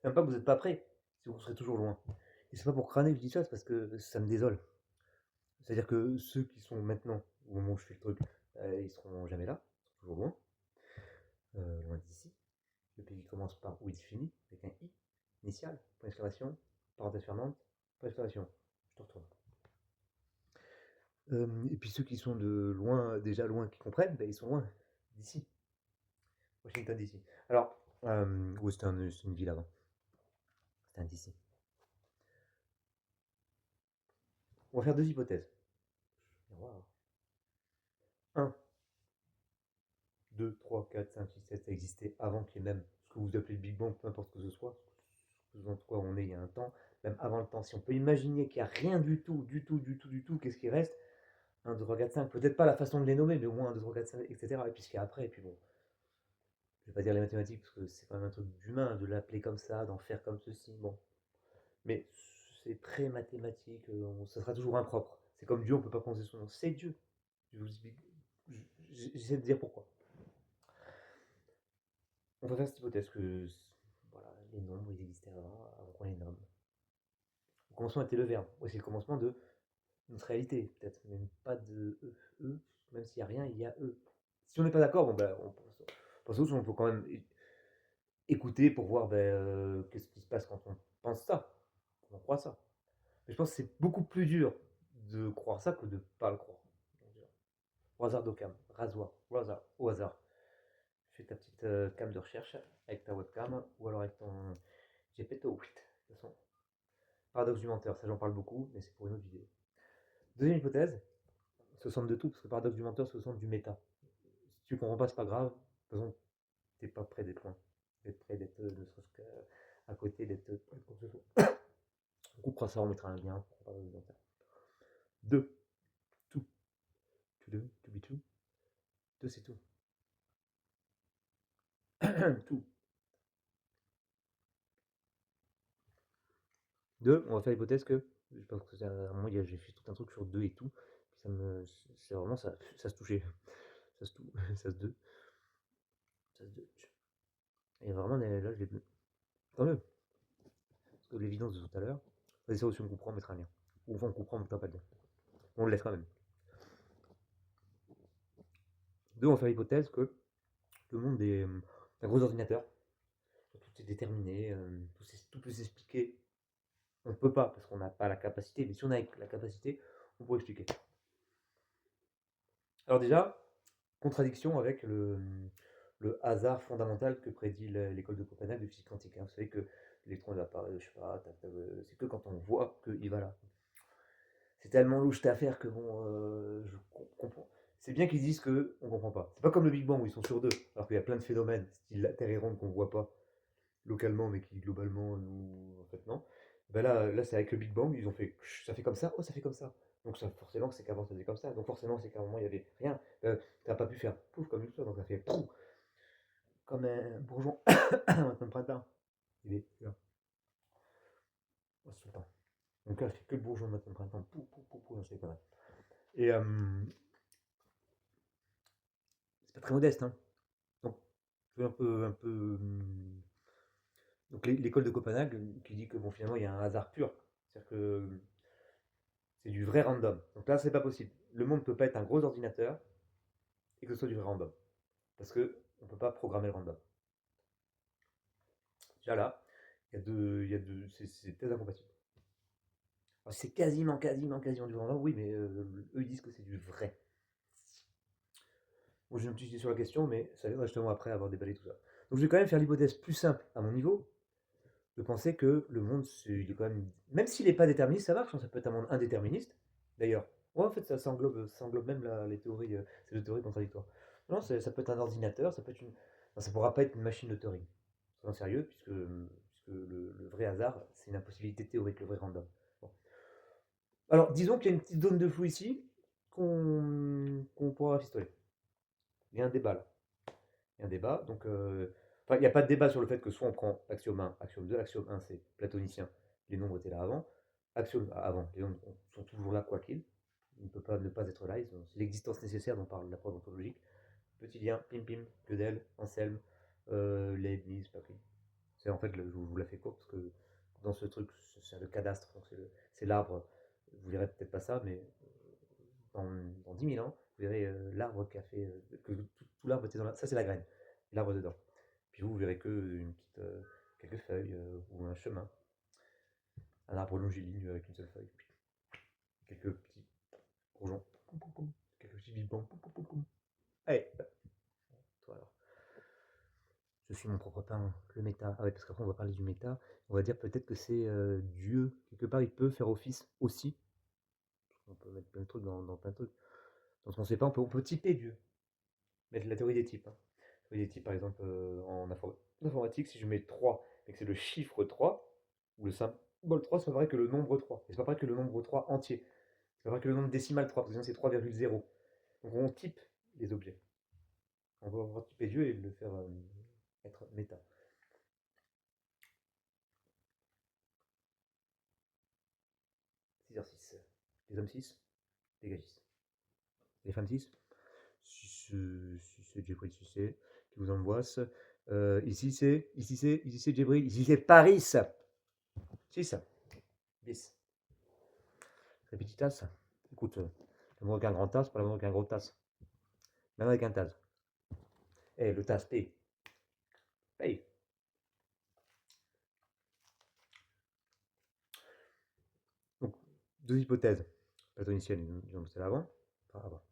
C'est même pas que vous n'êtes pas prêt, c'est que vous serez toujours loin. Et c'est pas pour crâner que je dis ça, c'est parce que ça me désole. C'est-à-dire que ceux qui sont maintenant, au moment où je fais le truc, ils seront jamais là, ils seront toujours loin, loin d'ici. Le pays commence par où il finit, avec un i, initial, point d'exclamation, parenthèse fermante, point d'exclamation. Je te retrouve. Et puis ceux qui sont de loin, déjà loin, qui comprennent, ben, ils sont loin d'ici, Washington DC. Alors, oui, c'est une ville avant, c'était un DC. On va faire deux hypothèses. Wow. 1, 2, 3, 4, 5, 6, 7, ça existait avant qu'il y ait même ce que vous appelez le Big Bang, peu importe ce que ce soit, ce dans quoi on est il y a un temps, même avant le temps. Si on peut imaginer qu'il n'y a rien du tout, qu'est-ce qui reste? 1, 2, 3, 4, 5, peut-être pas la façon de les nommer, mais au moins 1, 2, 3, 4, 5, etc. Et puis ce qu'il y a après, et puis bon, je vais pas dire les mathématiques parce que c'est quand même un truc d'humain de l'appeler comme ça, d'en faire comme ceci, bon. Mais c'est très mathématique, ça sera toujours impropre. C'est comme Dieu, on peut pas prononcer son nom. C'est Dieu. Je vous explique. J'essaie de dire pourquoi. On va faire cette hypothèse que voilà, les nombres ils existaient avant qu'on les nomme. Le commencement était le verbe. Oui, c'est le commencement de notre réalité, peut-être, même pas de eux. Eux, même s'il n'y a rien, il y a eux. Si on n'est pas d'accord, bon, ben, pense aux autres, on peut quand même écouter pour voir ben, qu'est-ce qui se passe quand on pense ça, quand on croit ça. Mais je pense que c'est beaucoup plus dur de croire ça que de ne pas le croire. Au hasard d'Occam, rasoir, au hasard. Fais ta petite cam de recherche avec ta webcam ou alors avec ton GPT. De toute façon, paradoxe du menteur, ça j'en parle beaucoup, mais c'est pour une autre vidéo. Deuxième hypothèse, ce centre de tout, parce que paradoxe du menteur, c'est au centre du méta. Si tu comprends pas, c'est pas grave. De toute façon, t'es pas prêt d'être loin. D'être prêt d'être ne serait-ce qu'à côté, d'être prêt de quoi que ce soit. On coupera ça, on mettra un lien pour paradoxe du menteur. 2. Tout. To do, to be two. 2, c'est tout. Tout. 2, on va faire l'hypothèse que, je pense que moi j'ai fait tout un truc sur 2 et tout, puis c'est vraiment ça se touchait, ça se tout, ça se deux, ça se deux. Et vraiment là je l'ai plus. Tant mieux, parce que l'évidence de tout à l'heure, vas-y ça aussi on comprend, on mettra un lien. Ou enfin on comprend, on mettra pas de lien. On le laisse quand même. 2, on va faire l'hypothèse que le monde est un gros ordinateur, tout est déterminé, tout peut s'expliquer. On ne peut pas parce qu'on n'a pas la capacité, mais si on a la capacité, on pourrait expliquer. Alors déjà, contradiction avec le hasard fondamental que prédit l'école de Copenhague de physique quantique. Vous savez que l'électron va apparaître, je sais pas, c'est que quand on voit qu'il va là. C'est tellement louche cette affaire que bon, je comprends. C'est bien qu'ils disent qu'on ne comprend pas. C'est pas comme le Big Bang où ils sont sur deux, alors qu'il y a plein de phénomènes, style la Terre est ronde qu'on ne voit pas localement, mais qui globalement nous. En fait, non. Ben là c'est avec le Big Bang, ils ont fait ça fait comme ça, oh ça fait comme ça. Donc ça, forcément c'est qu'avant ça faisait comme ça. Donc forcément c'est qu'à un moment il n'y avait rien. T'as pas pu faire pouf comme une fleur, donc ça fait pouf comme un bourgeon maintenant printemps. Il est là. Oh, c'est tout le temps. Donc là, c'est que le bourgeon maintenant printemps. Pouf, pouf, pouf, pouf, c'est pas vrai. Et c'est pas très modeste, hein. Donc, je un peu. Donc l'école de Copenhague qui dit que bon finalement il y a un hasard pur. C'est-à-dire que c'est du vrai random. Donc là, c'est pas possible. Le monde ne peut pas être un gros ordinateur et que ce soit du vrai random. Parce que on ne peut pas programmer le random. Déjà là, c'est très incompatible. C'est quasiment du random, oui, mais eux ils disent que c'est du vrai. Moi je me suis dit sur la question, mais ça viendra justement après avoir déballé tout ça. Donc je vais quand même faire l'hypothèse plus simple à mon niveau, de penser que le monde, il est quand même s'il n'est pas déterministe, ça marche, hein, ça peut être un monde indéterministe, d'ailleurs. Ouais, en fait, ça englobe même les théories, ces deux théories contradictoires. Non, ça peut être un ordinateur, ça peut être une. Non, ça pourra pas être une machine de Turing. Soyons sérieux, puisque le vrai hasard, c'est une impossibilité théorique, le vrai random. Bon. Alors, disons qu'il y a une petite zone de flou ici qu'on pourra rafistoler. Il y a un débat là. Il y a un débat, donc. Enfin, il n'y a pas de débat sur le fait que soit on prend axiome 1, axiome 2. Axiome 1, c'est platonicien, les nombres étaient là avant. Axiome avant, les nombres sont toujours là quoi qu'il. Il ne peut pas ne pas être là, c'est l'existence nécessaire dont parle la preuve ontologique. Petit lien, pim pim, Gödel, Anselme, Leibniz, Papin. C'est en fait, je vous la fais court parce que dans ce truc, c'est le cadastre, donc c'est l'arbre. Vous verrez peut-être pas ça, mais dans 10 000 ans, vous verrez l'arbre qui a fait que tout l'arbre était dans la. Ça, c'est la graine, l'arbre dedans. Puis vous verrez que quelques feuilles ou un chemin, un arbre longiligne avec une seule feuille. Puis quelques petits bourgeons, quelques petits vivants. Allez, toi alors. Je suis mon propre pain, le méta. Ah ouais, parce qu'après on va parler du méta. On va dire peut-être que c'est Dieu. Quelque part, il peut faire office aussi. On peut mettre plein de trucs dans plein de trucs. Donc on ne sait pas, on peut typer Dieu. Mettre la théorie des types. Hein. La théorie des types, par exemple, en informatique, si je mets 3 et que c'est le chiffre 3, ou le symbole 3, c'est pas pareil que le nombre 3. Et c'est pas pareil que le nombre 3 entier. C'est pas pareil que le nombre décimal 3, parce que sinon c'est 3,0. Donc on type les objets. On va typer Dieu et le faire être méta. 6h06. Les hommes 6 dégagissent. Les femmes 6 si c'est Djibril Cissé qui vous angoisse. Ici c'est Djibril, ici c'est Paris. 6. 10. Répétitas. Écoute, l'amour avec un grand tas, c'est pas l'amour avec un gros tas. Même avec un tas. Eh, le tas paye. Paye. Donc, deux hypothèses platoniciennes, disons que c'est avant. Enfin, avant.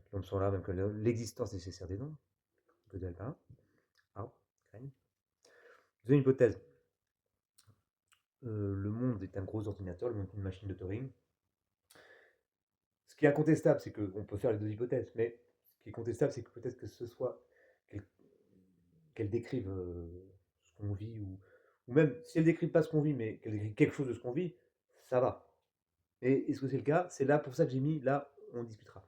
Les nombres sont là, même que l'existence nécessaire des nombres. On peut dire là. Ah, graine. Deuxième hypothèse. Le monde est un gros ordinateur, le monde est une machine de Turing. Ce qui est incontestable, c'est qu'on peut faire les deux hypothèses, mais ce qui est contestable, c'est que peut-être que ce soit qu'elle décrive ce qu'on vit, ou même si elle ne décrit pas ce qu'on vit, mais qu'elle décrit quelque chose de ce qu'on vit, ça va. Et est-ce que c'est le cas? C'est là pour ça que j'ai mis là, on discutera.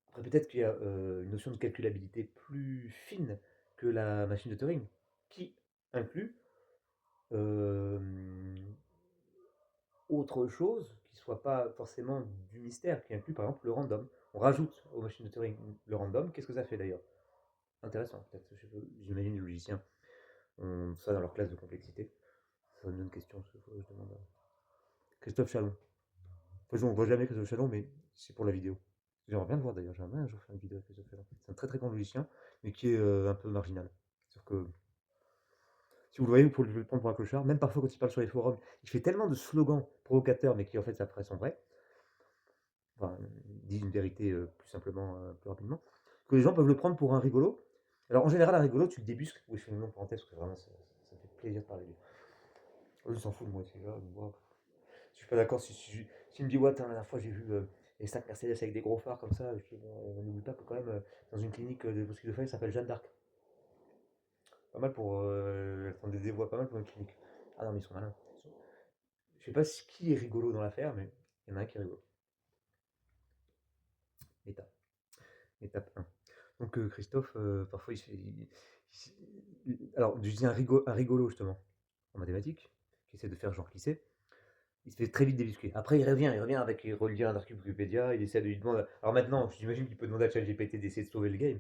Après, peut-être qu'il y a une notion de calculabilité plus fine que la machine de Turing, qui inclut euh, autre chose qui soit pas forcément du mystère, qui inclut par exemple le random. On rajoute aux machines de Turing le random. Qu'est-ce que ça fait d'ailleurs? Intéressant, peut-être. J'imagine les logiciens ont ça dans leur classe de complexité. Ça me donne une question, je demande à Christophe Chalon. Enfin, on ne voit jamais Christophe Chalon, mais c'est pour la vidéo. J'aimerais bien le voir d'ailleurs, j'aimerais bien un jour faire une vidéo avec Christophe Chalon. C'est un très très grand logicien, mais qui est un peu marginal. Sauf que si vous le voyez, vous pouvez le prendre pour un clochard. Même parfois quand il parle sur les forums, il fait tellement de slogans provocateurs, mais qui en fait après sont vrais. Enfin, disent une vérité plus simplement, plus rapidement, que les gens peuvent le prendre pour un rigolo. Alors en général, un rigolo, tu le débusques. Oui, je fais une longue parenthèse parce que vraiment ça me fait plaisir de parler de lui. Oh, il s'en fout de moi, c'est là. Wow. Je suis pas d'accord si me dit, ouais, la dernière fois j'ai vu les 5 Mercedes avec des gros phares comme ça. Je dis, bon, on n'oublie pas que quand même, dans une clinique de schizophrénie, ça s'appelle Jeanne d'Arc. Pas mal pour. Elles font des dévois pas mal pour une clinique. Ah non, mais ils sont malins. Je sais pas qui est rigolo dans l'affaire, mais il y en a un qui est rigolo. Étape. Étape 1. Donc Christophe, parfois il se fait. Alors, je dis un rigolo justement, en mathématiques, qui essaie de faire genre qui sait. Il se fait très vite débusquer. Après, il revient avec, il relit un article Wikipédia, il essaie de lui demander. Alors maintenant, j'imagine qu'il peut demander à ChatGPT d'essayer de sauver le game,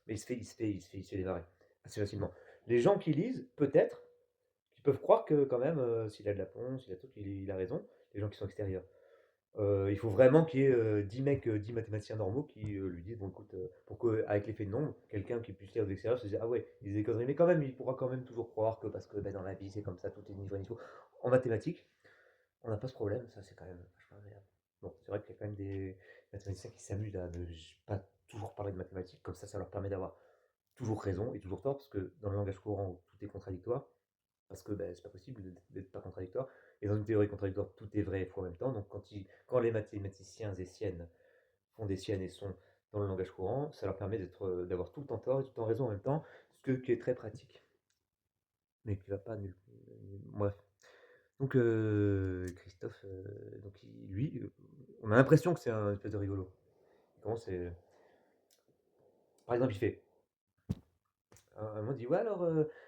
mais il se fait dévarer assez facilement. Les gens qui lisent, peut-être, qui peuvent croire que quand même, s'il a de la ponce, s'il a tout, il a raison. Les gens qui sont extérieurs. Il faut vraiment qu'il y ait 10 mecs, 10 mathématiciens normaux qui lui disent, bon écoute, pour qu'avec l'effet de nombre, quelqu'un qui puisse lire de l'extérieur se dise, ah ouais, il dit des conneries, mais quand même, il pourra quand même toujours croire que parce que ben, dans la vie c'est comme ça, tout est niveau à niveau. En mathématiques, on n'a pas ce problème, ça c'est quand même vachement agréable. Bon, c'est vrai qu'il y a quand même des mathématiciens qui s'amusent à ne pas toujours parler de mathématiques, comme ça leur permet d'avoir toujours raison et toujours tort, parce que dans le langage courant où tout est contradictoire, parce que ben, c'est pas possible d'être pas contradictoire. Et dans une théorie contradictoire, tout est vrai et faux en même temps. Donc quand les mathématiciens et siennes font des siennes et sont dans le langage courant, ça leur permet d'avoir tout le temps tort et tout le temps raison en même temps, ce qui est très pratique. Mais qui va pas nul. Bref. Donc Christophe, donc lui, on a l'impression que c'est un espèce de rigolo. Comment c'est. Par exemple, il fait. Un moment, il dit, ouais, alors,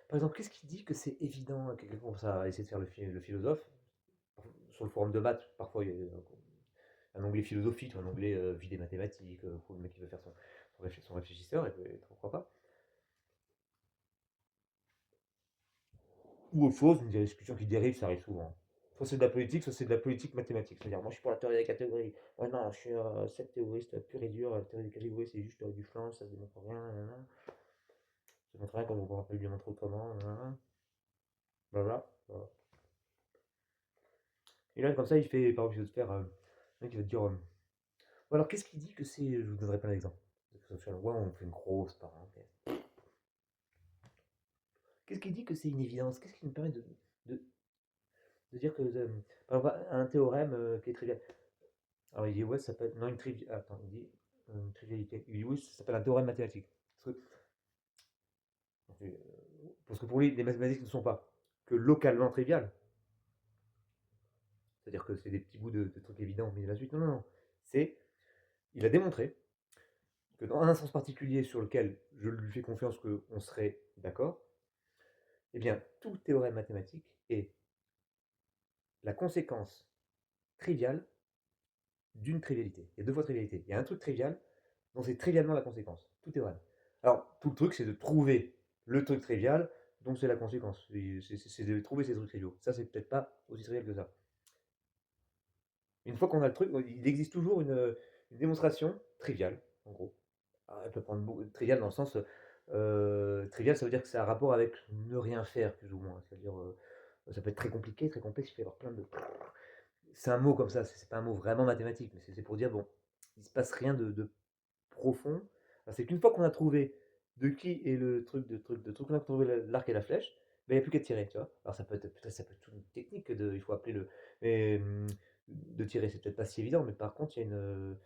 par exemple, qu'est-ce qui dit que c'est évident? Quelqu'un commence à essayer de faire le philosophe. Sur le forum de maths, parfois il y a un onglet philosophie, un onglet vie des mathématiques, pour le mec qui veut faire son réfléchisseur, et pourquoi pas. ou autre chose, une discussion qui dérive, ça arrive souvent. Soit c'est de la politique, soit c'est de la politique mathématique. C'est-à-dire, moi je suis pour la théorie des catégories. Ouais, non, je suis cette théoriste pure et dure. La théorie des catégories, c'est juste du flanc, ça se démontre rien. Nanana. Ça démontre rien comme on ne pourra pas lui montrer autrement. Nanana. Voilà. Voilà. Et là, comme ça, il fait, par exemple, il va te faire. Le mec, il va te dire. Bon, alors, qu'est-ce qu'il dit que c'est. Je vous donnerai pas l'exemple. Ouais, on fait une grosse parenthèse. Qu'est-ce qu'il dit que c'est une évidence? Qu'est-ce qui nous permet de, de dire que. Par exemple, un théorème qui est trivial. Alors il dit ouais, ça s'appelle. Non, une trivialité. Attends, il dit une trivialité. Il dit oui, ça s'appelle un théorème mathématique. Euh, parce que pour lui, les mathématiques ne sont pas que localement triviales. C'est-à-dire que c'est des petits bouts de trucs évidents, mais la suite, non, non, non. C'est. Il a démontré que dans un sens particulier sur lequel je lui fais confiance qu'on serait d'accord, eh bien, tout théorème mathématique est la conséquence triviale d'une trivialité. Il y a deux fois trivialité. Il y a un truc trivial dont c'est trivialement la conséquence. Tout théorème. Alors, tout le truc, c'est de trouver le truc trivial dont c'est la conséquence. C'est de trouver ces trucs triviaux. Ça, c'est peut-être pas aussi trivial que ça. Une fois qu'on a le truc, il existe toujours une démonstration triviale, en gros. Alors, elle peut prendre trivial dans le sens. Trivial, ça veut dire que ça a un rapport avec ne rien faire, plus ou moins. C'est-à-dire, ça peut être très compliqué, très complexe, il peut y avoir plein de. C'est un mot comme ça, c'est pas un mot vraiment mathématique, mais c'est pour dire, bon, il se passe rien de profond. C'est qu'une fois qu'on a trouvé de qui est le truc, on a trouvé l'arc et la flèche, ben, il n'y a plus qu'à tirer, tu vois. Alors ça peut être, peut-être ça peut être une technique de, il faut appeler le, mais, de tirer, c'est peut-être pas si évident, mais par contre, il y a une,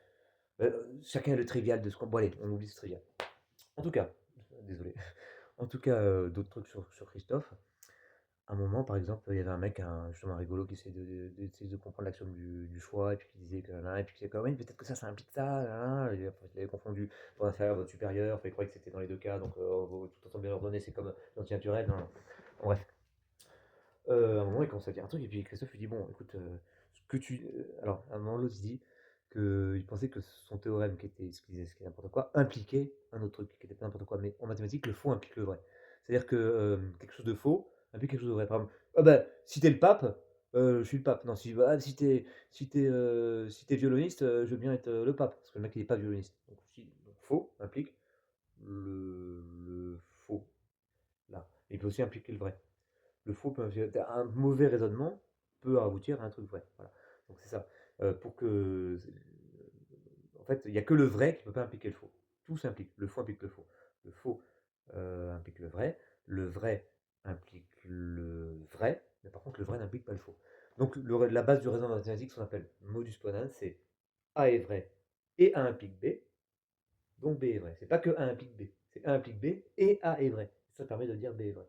chacun a le trivial de ce qu'on, bon allez, on oublie ce trivial. En tout cas, désolé. En tout cas, d'autres trucs sur Christophe. À un moment, par exemple, il y avait un mec, justement un rigolo, qui essayait d'essayer de comprendre l'action du choix, et puis qui disait que, et puis qui disait que, oui, peut-être que ça implique ça, et après, il avait confondu votre inférieur, votre supérieur, enfin, il croyait que c'était dans les deux cas, donc tout ensemble bien ordonné, c'est comme l'anti-naturel, non, non. Bon, bref. À un moment, il commence à dire un truc, et puis Christophe lui dit, bon, écoute, ce que tu. Alors, à un moment, l'autre, il dit qu'il pensait que son théorème, qui était ce qu'il disait, ce qui est n'importe quoi, impliquait un autre truc, qui était pas n'importe quoi, mais en mathématiques, le faux implique le vrai. C'est-à-dire que quelque chose de faux implique quelque chose de vrai. Par exemple, ah ben, si t'es le pape, je suis le pape. Non, si t'es violoniste, je veux bien être le pape, parce que le mec, il n'est pas violoniste. Donc, faux implique le faux, là. Il peut aussi impliquer le vrai. Le faux peut un mauvais raisonnement peut aboutir à un truc vrai. Voilà. Donc c'est ça. Pour que, en fait, il n'y a que le vrai qui ne peut pas impliquer le faux. Tout s'implique. Le faux implique le faux. Le faux implique le vrai. Le vrai implique le vrai. Mais par contre, le vrai n'implique pas le faux. Donc la base du raisonnement mathématique, ce qu'on appelle modus ponens, c'est A est vrai et A implique B. Donc B est vrai. C'est pas que A implique B. C'est A implique B et A est vrai. Ça permet de dire B est vrai.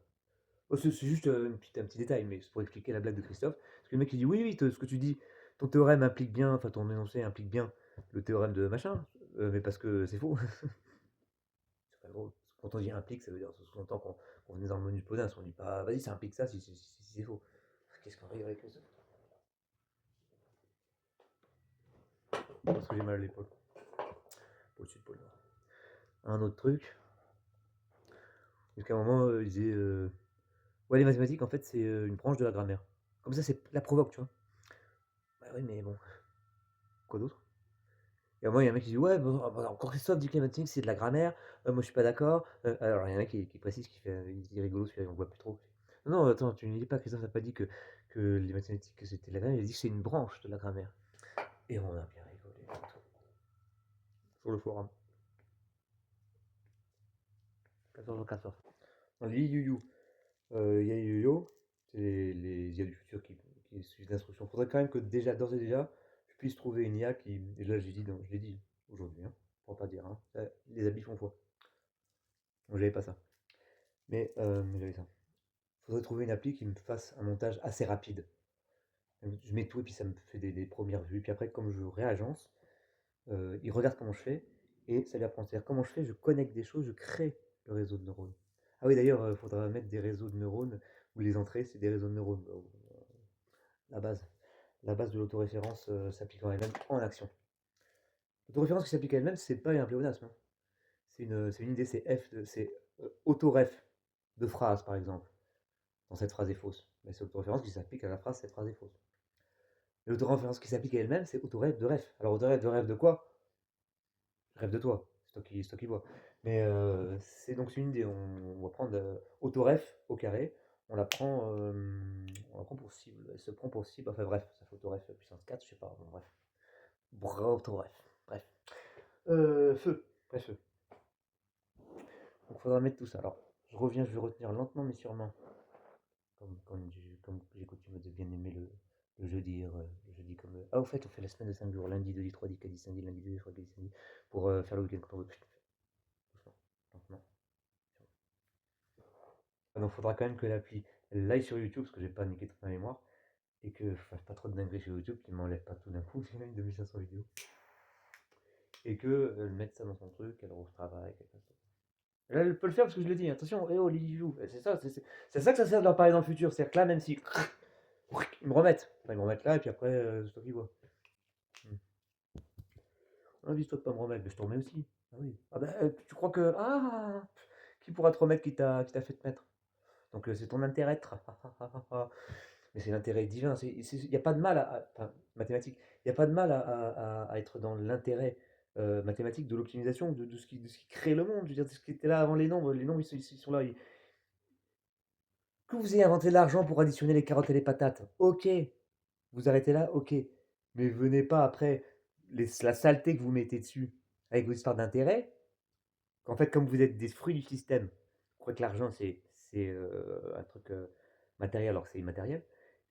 Oh, c'est juste un petit détail, mais c'est pour expliquer la blague de Christophe. Parce que le mec il dit oui, oui, ce que tu dis, ton théorème implique bien, enfin ton énoncé implique bien le théorème de machin, mais parce que c'est faux. C'est pas drôle. Quand on dit implique, ça veut dire sous-entend qu'on est dans le menu de Podens, on dit pas vas-y, ça implique ça si c'est faux. Qu'est-ce qu'on rigole avec ça? Parce que j'ai mal à l'épaule. Pôle sud, pôle nord. Un autre truc, jusqu'à un moment, il disait ouais, les mathématiques en fait, c'est une branche de la grammaire. Comme ça, c'est la provoque, tu vois. Bah oui, mais bon, quoi d'autre? Et à un moment, il y a un mec qui dit ouais, bon, quand Christophe dit que les mathématiques c'est de la grammaire, moi je suis pas d'accord. Alors il y en a un qui précise, il dit rigolo, celui-là on voit plus trop. Non, non, attends, tu ne dis pas, Christophe n'a pas dit que les mathématiques c'était de la grammaire, il a dit que c'est une branche de la grammaire. Et on a bien rigolé sur le forum. 14 Dans les IUU, IUU, c'est les IA du futur qui suivent l'instruction. Il faudrait quand même que déjà, d'ores et déjà, je puisse trouver une IA qui. Et là, je l'ai dit aujourd'hui, hein, pour pas dire, hein, les habits font foi. Donc j'avais pas ça. Mais j'avais ça. Faudrait trouver une appli qui me fasse un montage assez rapide. Je mets tout et puis ça me fait des premières vues. Puis après, comme je réagence, il regarde comment je fais et ça lui apprend. C'est-à-dire comment je fais, je connecte des choses, je crée le réseau de neurones. Ah oui, d'ailleurs, il faudra mettre des réseaux de neurones où les entrées, c'est des réseaux de neurones. La base. La base de l'autoréférence s'appliquant à elle-même en action. L'autoréférence qui s'applique à elle-même, c'est pas un pléonasme, hein. C'est une idée, c'est autoref de phrase, par exemple. dans cette phrase est fausse. Mais c'est l'autoréférence qui s'applique à la phrase cette phrase est fausse. Et l'autoréférence qui s'applique à elle-même, c'est autorêve de rêve. Alors autorêve de rêve de quoi? Rêve de toi, c'est toi qui vois. Mais c'est donc c'est une idée. On va prendre autoref au carré, on la prend pour cible. Elle se prend pour cible. Enfin bref, ça fait autoref puissance 4, je sais pas. Bon, bref. Autoref. Bref. Feu. Bref, feu. Donc il faudra mettre tout ça. Alors, je reviens, je vais retenir lentement mais sûrement. Comme j'ai coutume de bien aimer le jeudi, le jeudi comme. Ah, au fait, on fait la semaine de 5 jours. Lundi, 2 3 3, 10, 4, 10, samedi, lundi, 2 3 4, 10, samedi. Pour faire le week-end quand on veut. Doucement. Lentement. Ah, donc, il faudra quand même que l'appli elle aille sur YouTube, parce que j'ai pas niqué toute ma mémoire. Et que je fasse pas trop de dingueries sur YouTube, qui m'enlève pas tout d'un coup, j'ai une 2500 vidéos. Et que elle mette ça dans son truc, elle retravaille, quelque chose. Là, elle peut le faire parce que je le dis, attention, eh oh, Liliou, c'est ça, c'est ça que ça sert de leur parler dans le futur. C'est-à-dire que là, même si ils me remettent, enfin, ils me remettent là, et puis après, c'est toi qui vois. Ah, vise-toi de pas me remettre, mais je te remets aussi. Ah oui. Ah bah, tu crois que. Ah, qui pourra te remettre qui t'a fait te mettre? Donc c'est ton intérêt. Mais c'est l'intérêt divin. Il n'y a pas de mal enfin, mathématique. Il n'y a pas de mal à être dans l'intérêt mathématique de l'optimisation, de ce qui crée le monde. Je veux dire, de ce qui était là avant les nombres ils sont là. Que vous ayez inventé l'argent pour additionner les carottes et les patates, ok. Vous arrêtez là, ok. Mais venez pas après la saleté que vous mettez dessus avec vos histoires d'intérêt. En fait, comme vous êtes des fruits du système, vous croyez que l'argent c'est un truc matériel alors que c'est immatériel.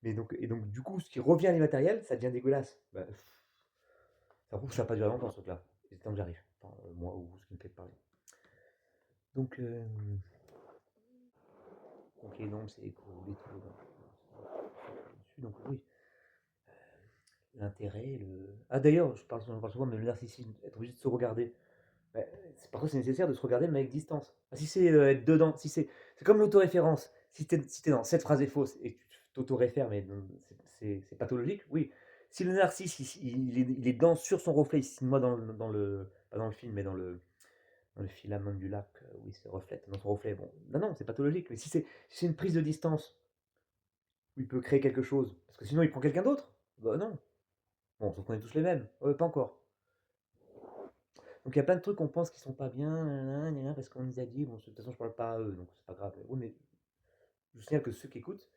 Mais donc, du coup, ce qui revient à l'immatériel, ça devient dégueulasse. Bah, ça prouve que ça n'a pas duré longtemps ce truc-là. C'est le temps que j'arrive. Enfin, moi ou ce qui me fait parler. Donc, les nombres, c'est écroulé tout. Donc, oui. L'intérêt, le. Ah, d'ailleurs, j'en parle souvent, mais le narcissisme, être obligé de se regarder. Bah, parfois, c'est nécessaire de se regarder, mais avec distance. Ah, si c'est être dedans, si c'est comme l'autoréférence. Si t'es dans cette phrase est fausse et que tu t'autoréfères, mais c'est pathologique, oui. Si le narcisse, il est dans, sur son reflet, il se noie pas dans le film, mais dans le filament du lac, où il se reflète dans son reflet. Bon, non, c'est pathologique. Mais si c'est une prise de distance, où il peut créer quelque chose, parce que sinon il prend quelqu'un d'autre, bah non. Bon, sauf qu'on est tous les mêmes. Pas encore. Donc il y a plein de trucs qu'on pense qui sont pas bien, nanana, nanana, parce qu'on nous a dit, bon, de toute façon je parle pas à eux, donc c'est pas grave. Oui, mais je vous signale que ceux qui écoutent,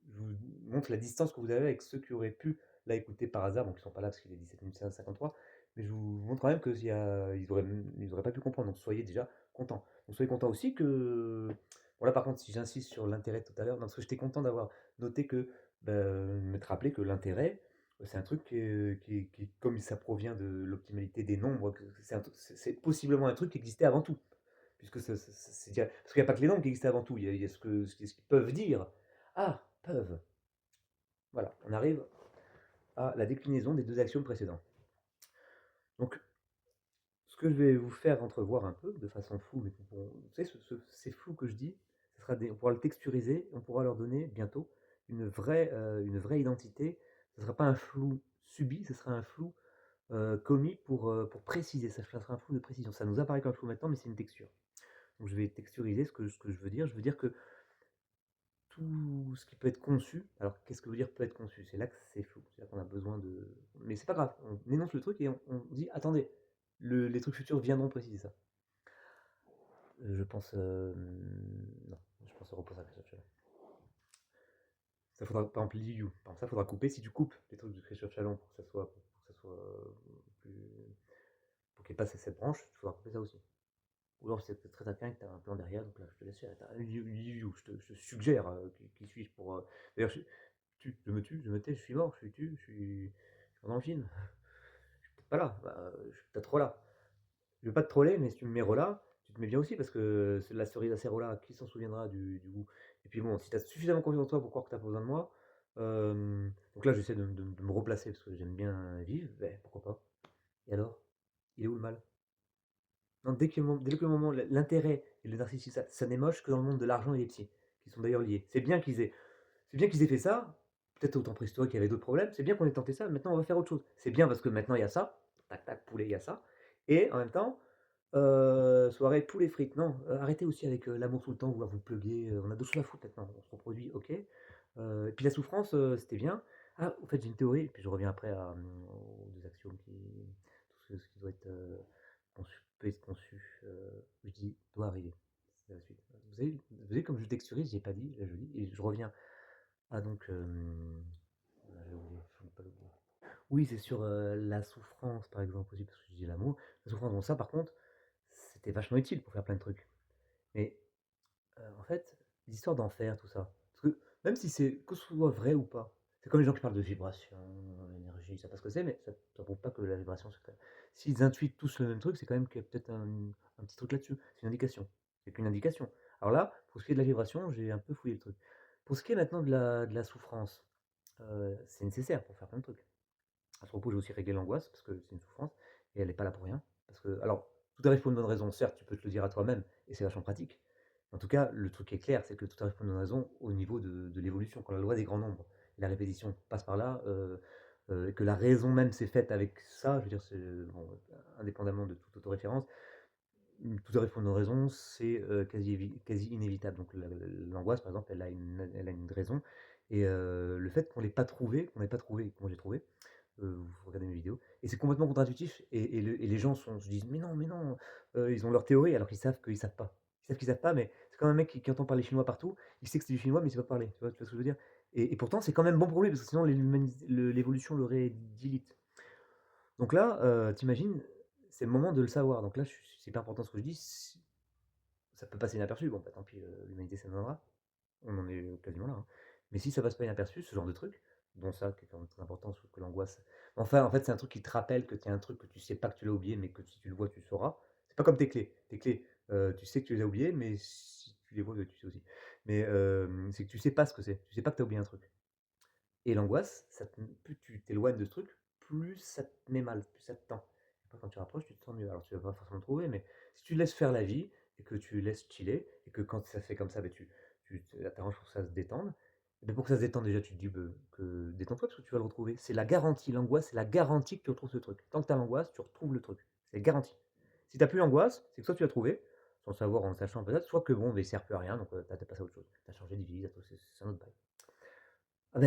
je vous montre la distance que vous avez avec ceux qui auraient pu là écouter par hasard, donc ils sont pas là parce qu'il est 17 53, mais je vous montre quand même qu'ils auraient pas pu comprendre, donc soyez déjà contents. Donc soyez contents aussi que. Bon là par contre, si j'insiste sur l'intérêt tout à l'heure, parce que j'étais content d'avoir noté que, m'être rappelé que l'intérêt, c'est un truc comme ça provient de l'optimalité des nombres, c'est possiblement un truc qui existait avant tout. Puisque parce qu'il n'y a pas que les nombres qui existaient avant tout, il y a ce qu'ils peuvent dire. Ah, peuvent. Voilà, on arrive à la déclinaison des deux axiomes précédents. Donc, ce que je vais vous faire entrevoir un peu, de façon floue, mais vous savez, ces flous que je dis, on pourra le texturiser, on pourra leur donner bientôt une vraie identité. Ce ne sera pas un flou subi, ce sera un flou commis pour préciser. Ça sera un flou de précision. Ça nous apparaît comme un flou maintenant, mais c'est une texture. Donc, je vais texturiser ce que je veux dire. Je veux dire que tout ce qui peut être conçu. Alors, qu'est-ce que veut dire peut être conçu? C'est là que c'est flou. C'est là qu'on a besoin de. Mais c'est pas grave. On énonce le truc et on dit attendez, les trucs futurs viendront préciser ça. Je pense. Non, je pense au repos à Christophe Chalon. Ça faudra, par exemple, Liu. Par exemple, ça faudra couper si tu coupes les trucs de Christophe Chalon pour que ça soit, plus. Pour qu'il passe cette branche, il faudra couper ça aussi. Ou alors c'est très taquin que tu as un plan derrière, donc là je te laisse faire. Liu, je te suggère qui suis-je pour. D'ailleurs, je me tue, je me tais, je suis mort, je suis tu, je suis dans le film. Je suis peut-être pas là, je suis peut-être Rola. Je vais pas te troller, mais si tu me mets Rola, tu te mets bien aussi parce que c'est de la cerise à Rola, qui s'en souviendra du goût. Et puis bon, si tu as suffisamment confiance en toi pour croire que tu n'as pas besoin de moi, donc là j'essaie de me replacer parce que j'aime bien vivre, ben, pourquoi pas. Et alors, il est où le mal? Non, dès que le moment, l'intérêt et le narcissisme, ça n'est moche que dans le monde de l'argent et des petits, qui sont d'ailleurs liés. C'est bien qu'ils aient fait ça, peut-être au temps préhistorique, il y avait d'autres problèmes, c'est bien qu'on ait tenté ça, maintenant on va faire autre chose. C'est bien parce que maintenant il y a ça, tac tac, poulet, il y a ça, et en même temps, Soirée poulet frites, non, arrêtez aussi avec, l'amour tout le temps, vouloir vous pluguer, on a d'autres choses à foutre maintenant, on se reproduit, OK. Et puis la souffrance, c'était bien. Ah, en fait, j'ai une théorie, puis je reviens après aux 2 axiomes tout ce qui doit être, conçu peut être conçu, je dis: «doit arriver». C'est la suite. Vous avez comme je texturise, j'ai pas dit, là je dis et je reviens. Ah donc, j'ai oublié, je voulais pas l'oublier. Oui, c'est sur, la souffrance par exemple aussi, parce que je dis l'amour. La souffrance, bon ça par contre, c'était vachement utile pour faire plein de trucs. Mais en fait, l'histoire d'enfer, tout ça, parce que même si c'est que ce soit vrai ou pas, c'est comme les gens qui parlent de vibration, énergie, je sais pas ce que c'est, mais ça prouve pas que la vibration, c'est quand même s'ils intuitent tous le même truc, c'est quand même qu'il y a peut-être un petit truc là-dessus. C'est une indication. C'est qu'une indication. Alors là, pour ce qui est de la vibration, j'ai un peu fouillé le truc. Pour ce qui est maintenant de la souffrance, c'est nécessaire pour faire plein de trucs. À ce propos, j'ai aussi réglé l'angoisse parce que c'est une souffrance et elle n'est pas là pour rien. Parce que, alors, tout arrive pour une bonne raison, certes, tu peux te le dire à toi-même et c'est vachement pratique. En tout cas, le truc est clair, c'est que tout arrive pour une bonne raison au niveau de l'évolution. Quand la loi des grands nombres, la répétition passe par là, et que la raison même s'est faite avec ça, je veux dire, c'est, bon, indépendamment de toute autoréférence, tout arrive pour une raison, c'est quasi inévitable. Donc l'angoisse, par exemple, elle a une raison. Et le fait qu'on n'ait pas trouvé, que moi j'ai trouvé, vous regardez mes vidéos, et c'est complètement contre-intuitif, et les gens se disent, mais non, ils ont leur théorie alors qu'ils savent pas. Ils savent qu'ils savent pas, mais c'est comme un mec qui entend parler chinois partout, il sait que c'est du chinois, mais il sait pas parler. Tu vois ce que je veux dire? Et pourtant, c'est quand même bon pour lui, parce que sinon l'évolution l'aurait dilite. Donc là, t'imagines, c'est le moment de le savoir. Donc là, c'est hyper important ce que je dis. Ça peut passer inaperçu, bon, bah tant pis, l'humanité s'éteindra. On en est quasiment là, hein. Mais si ça passe pas inaperçu, ce genre de truc, dont ça, qui est quand même très important, je trouve que l'angoisse. Enfin, en fait, c'est un truc qui te rappelle que tu as un truc que tu sais pas que tu l'as oublié, mais que si tu le vois, tu le sauras. C'est pas comme tes clés. Tes clés, tu sais que tu les as oubliées, mais si tu les vois, tu sais aussi. Mais c'est que tu sais pas ce que c'est. Tu sais pas que tu as oublié un truc. Et l'angoisse, plus tu t'éloignes de ce truc, plus ça te met mal, plus ça te tend. Après, quand tu rapproches, tu te sens mieux. Alors, tu vas pas forcément le trouver, mais si tu laisses faire la vie, et que tu laisses chiller, et que quand ça fait comme ça, bah, tu t'arranges pour que ça se détende, et ben, pour que ça se détende, déjà, tu te dis bah, que détends-toi, parce que tu vas le retrouver. C'est la garantie. L'angoisse, c'est la garantie que tu retrouves ce truc. Tant que tu as l'angoisse, tu retrouves le truc. C'est garanti. Si tu n'as plus l'angoisse, c'est que soit tu l'as trouvé, sans le savoir, en le sachant peut-être, soit que bon, mais il sert plus à rien, donc tu as passé à autre chose. Tu as changé de vie, c'est un autre bail. Ah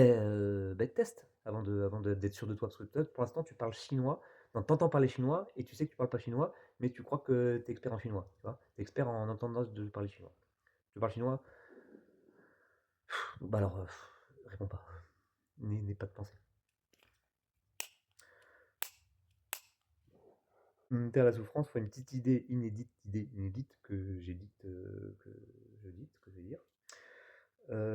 teste d'être sûr de toi, parce que toi, pour l'instant, tu parles chinois, donc t'entends parler chinois et tu sais que tu parles pas chinois, mais tu crois que tu es expert en chinois, tu vois? Tu es expert en entendant de parler chinois. Tu parles chinois? Bah alors, réponds pas. N'aie pas de pensée. Terre à la souffrance, faut une petite idée inédite que je vais dire.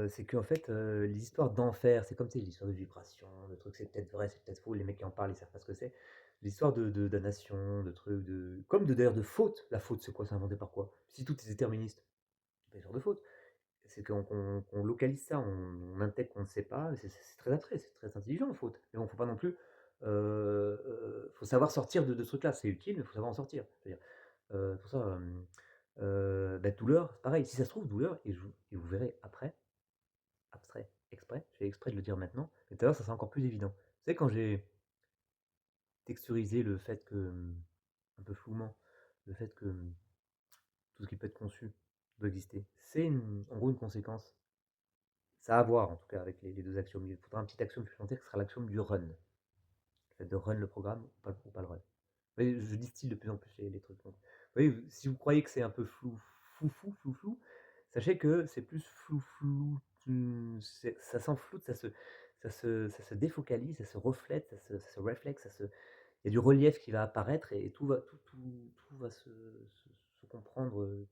C'est qu'en fait, les histoires d'enfer, c'est comme, tu sais, les histoires de vibration, de trucs, c'est peut-être vrai, c'est peut-être faux, les mecs qui en parlent, ils savent pas ce que c'est. L'histoire de damnation, de trucs, comme d'ailleurs de faute. La faute, c'est quoi? C'est inventé par quoi? Si tout est déterministe, c'est pas une histoire de faute. C'est qu'on localise ça, on intègre qu'on ne sait pas, c'est très abstrait, c'est très intelligent, faute. Mais bon, faut pas non plus, faut savoir sortir de ce truc-là. C'est utile, mais faut savoir en sortir. C'est-à-dire, pour ça, douleur, c'est pareil. Si ça se trouve, douleur, et vous verrez après, abstrait, exprès, je fais exprès de le dire maintenant, mais tout à l'heure, ça sera encore plus évident. Vous savez, quand j'ai texturisé le fait que, un peu flouement, le fait que tout ce qui peut être conçu doit exister, c'est en gros une conséquence. Ça a à voir en tout cas avec les deux axiomes. Il faudra un petit axiome supplémentaire qui sera l'axiome du run. Le fait de run le programme ou pas le run. Mais je distille de plus en plus les trucs. Donc, vous voyez, si vous croyez que c'est un peu flou, sachez que c'est plus flou, ça s'enfloute, ça se défocalise, ça se reflète, ça se réflexe, il y a du relief qui va apparaître et tout va se comprendre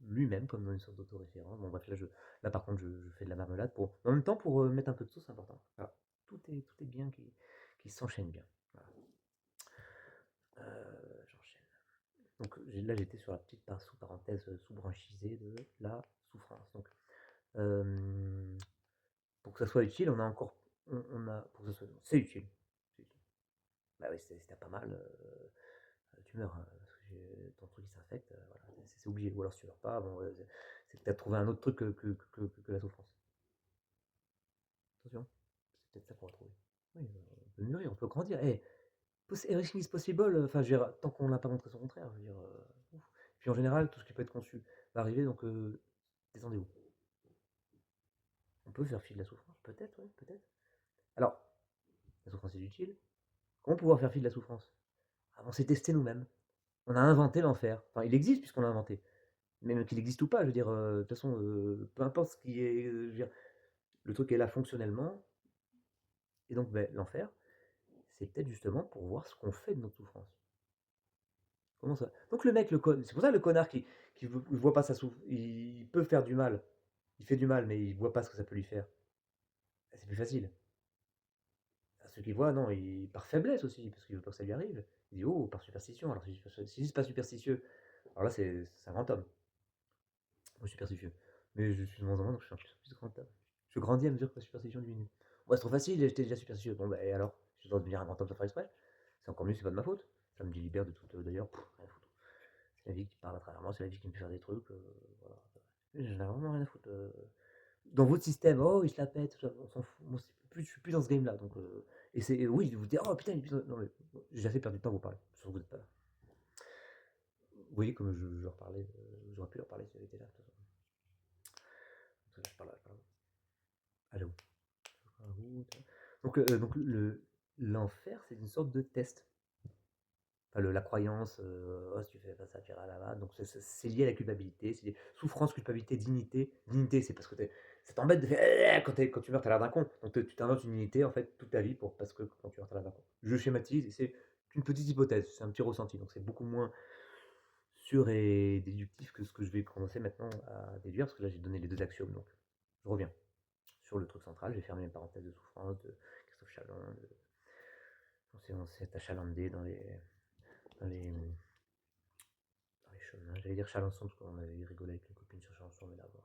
lui-même comme dans une sorte d'autoréférence. Bon bref, là par contre je fais de la marmelade en même temps pour mettre un peu de sauce, c'est important. Voilà. Tout est bien qui s'enchaîne bien. Voilà. J'enchaîne. Donc là j'étais sur la petite sous-parenthèse sous-branchisée de la souffrance. Donc euh, pour que ça soit utile, on a encore, on a, pour que ça soit, c'est utile. C'est utile. Bah oui, si t'as pas mal, tu meurs, hein, parce que ton truc il s'infecte, voilà, c'est obligé. Ou alors si tu meurs pas, bon, c'est que tu as trouvé un autre truc que la souffrance. Attention, c'est peut-être ça qu'on va trouver. Oui, on peut mûrir, on peut grandir. Eh, everything is possible, enfin, je veux dire, tant qu'on n'a pas montré son contraire, je veux dire, ouf. Puis en général, tout ce qui peut être conçu va arriver, donc détendez-vous. On peut faire fi de la souffrance, peut-être, ouais, peut-être. Alors, la souffrance est utile. Comment pouvoir faire fi de la souffrance? Ah, on s'est testé nous-mêmes. On a inventé l'enfer. Enfin, il existe puisqu'on l'a inventé. Même qu'il existe ou pas, je veux dire, de toute façon, peu importe ce qui est, je veux dire, le truc est là fonctionnellement. Et donc, ben, l'enfer, c'est peut-être justement pour voir ce qu'on fait de notre souffrance. Comment ça? Donc le mec, c'est pour ça le connard qui voit pas sa souffrance, il peut faire du mal. Il fait du mal, mais il voit pas ce que ça peut lui faire. C'est plus facile. À ceux qui voient, non, par faiblesse aussi, parce qu'il veut pas que ça lui arrive. Il dit, oh, par superstition. Alors si c'est pas superstitieux, alors là, c'est un grand homme. Moi, superstitieux. Mais je suis de moins en moins, donc je suis un plus grand homme. Je grandis à mesure que la superstition diminue. Ouais, c'est trop facile, j'étais déjà superstitieux. Bon, bah, et alors? Je dois devenir un grand homme sans faire exprès? C'est encore mieux, c'est pas de ma faute. Ça me libère de tout, d'ailleurs, rien à foutre. C'est la vie qui parle à travers moi, c'est la vie qui me fait faire des trucs, voilà. J'en ai vraiment rien à foutre. Dans votre système, oh, il se la pète, on s'en fout. Moi, je suis plus dans ce game-là. Donc, et oui, vous dites, oh putain, non, mais j'ai assez perdu de temps à vous parler. Sauf que vous n'êtes pas là. Vous voyez, comme je leur parlais, j'aurais pu leur parler si j'avais été là. De toute façon. Je parle, à j'avoue. Donc l'enfer, c'est une sorte de test. Enfin, la croyance, oh, si tu fais pas ça, tu iras là-bas. Donc c'est lié à la culpabilité, c'est lié souffrance, culpabilité, dignité. Dignité, c'est parce que ça t'embête de faire quand tu meurs, t'as l'air d'un con. Donc tu t'inventes une dignité en fait toute ta vie parce que quand tu meurs, t'as l'air d'un con. Je schématise et c'est une petite hypothèse, c'est un petit ressenti. Donc c'est beaucoup moins sûr et déductif que ce que je vais commencer maintenant à déduire parce que là j'ai donné les deux axiomes. Donc je reviens sur le truc central. J'ai fermé les parenthèses de souffrance de Christophe Chalon. On s'est achalandé dans les chemins. J'allais dire Chalençon parce qu'on avait rigolé avec les copines sur Chalençon, mais là, bon,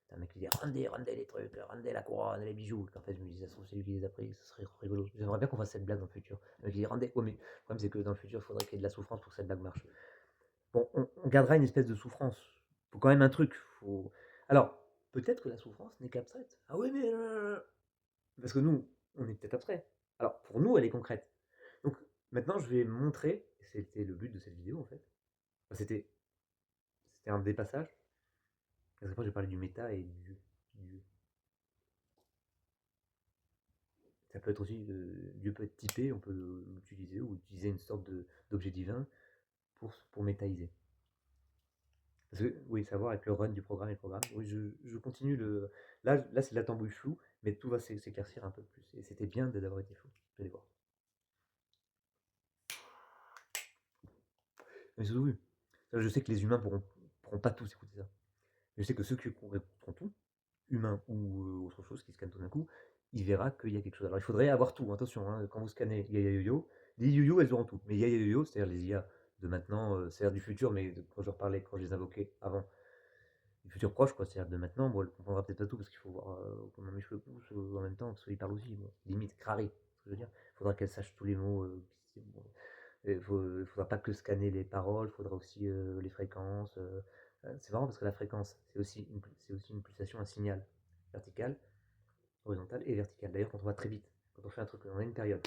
c'est un mec qui dit rendez les trucs, rendez la couronne, les bijoux. En fait, je me dis, ça se trouve, c'est lui qui les a pris, ce serait rigolo. J'aimerais bien qu'on fasse cette blague dans le futur. Le mec qui dit rendez. Oh, mais le problème, c'est que dans le futur, il faudrait qu'il y ait de la souffrance pour que cette blague marche. Bon, on gardera une espèce de souffrance. Faut quand même un truc. Alors, peut-être que la souffrance n'est qu'abstraite. Ah oui, mais. Parce que nous, on est peut-être abstrait. Alors, pour nous, elle est concrète. Donc, maintenant, je vais montrer, et c'était le but de cette vidéo en fait. Enfin, c'était un des passages. Parce qu'après, j'ai parlé du méta et du. Ça peut être aussi. Dieu peut être typé, on peut l'utiliser, ou utiliser une sorte d'objet divin pour métaïser. Parce que, oui, savoir avec le run du programme et le programme. Oui, je continue le. Là c'est de la tambouille floue, mais tout va s'éclaircir un peu plus. Et c'était bien d'avoir été flou. Vous allez voir. Mais c'est oui. Je sais que les humains pourront pas tous écouter ça. Je sais que ceux qui écouteront tout, humains ou autre chose, qui scannent tout d'un coup, il verra qu'il y a quelque chose. Alors il faudrait avoir tout, attention, hein, quand vous scannez Yaya Yo-Yo, les Yo-Yo elles auront tout. Mais Yaya Yo-Yo, c'est-à-dire les IA de maintenant, c'est-à-dire du futur, mais quand je leur parlais, quand je les invoquais avant, du futur proche, quoi, c'est-à-dire de maintenant, bon, elle comprendra peut-être pas tout parce qu'il faut voir comment mes cheveux poussent en même temps, parce qu'il parle aussi, bon, limite, crari, ce que je veux dire. Il faudra qu'elle sache tous les mots. Bon, faudra pas que scanner les paroles, il faudra aussi les fréquences. C'est marrant parce que la fréquence, c'est aussi une pulsation, un signal vertical, horizontal et vertical. D'ailleurs, quand on va très vite, quand on fait un truc, on a une période.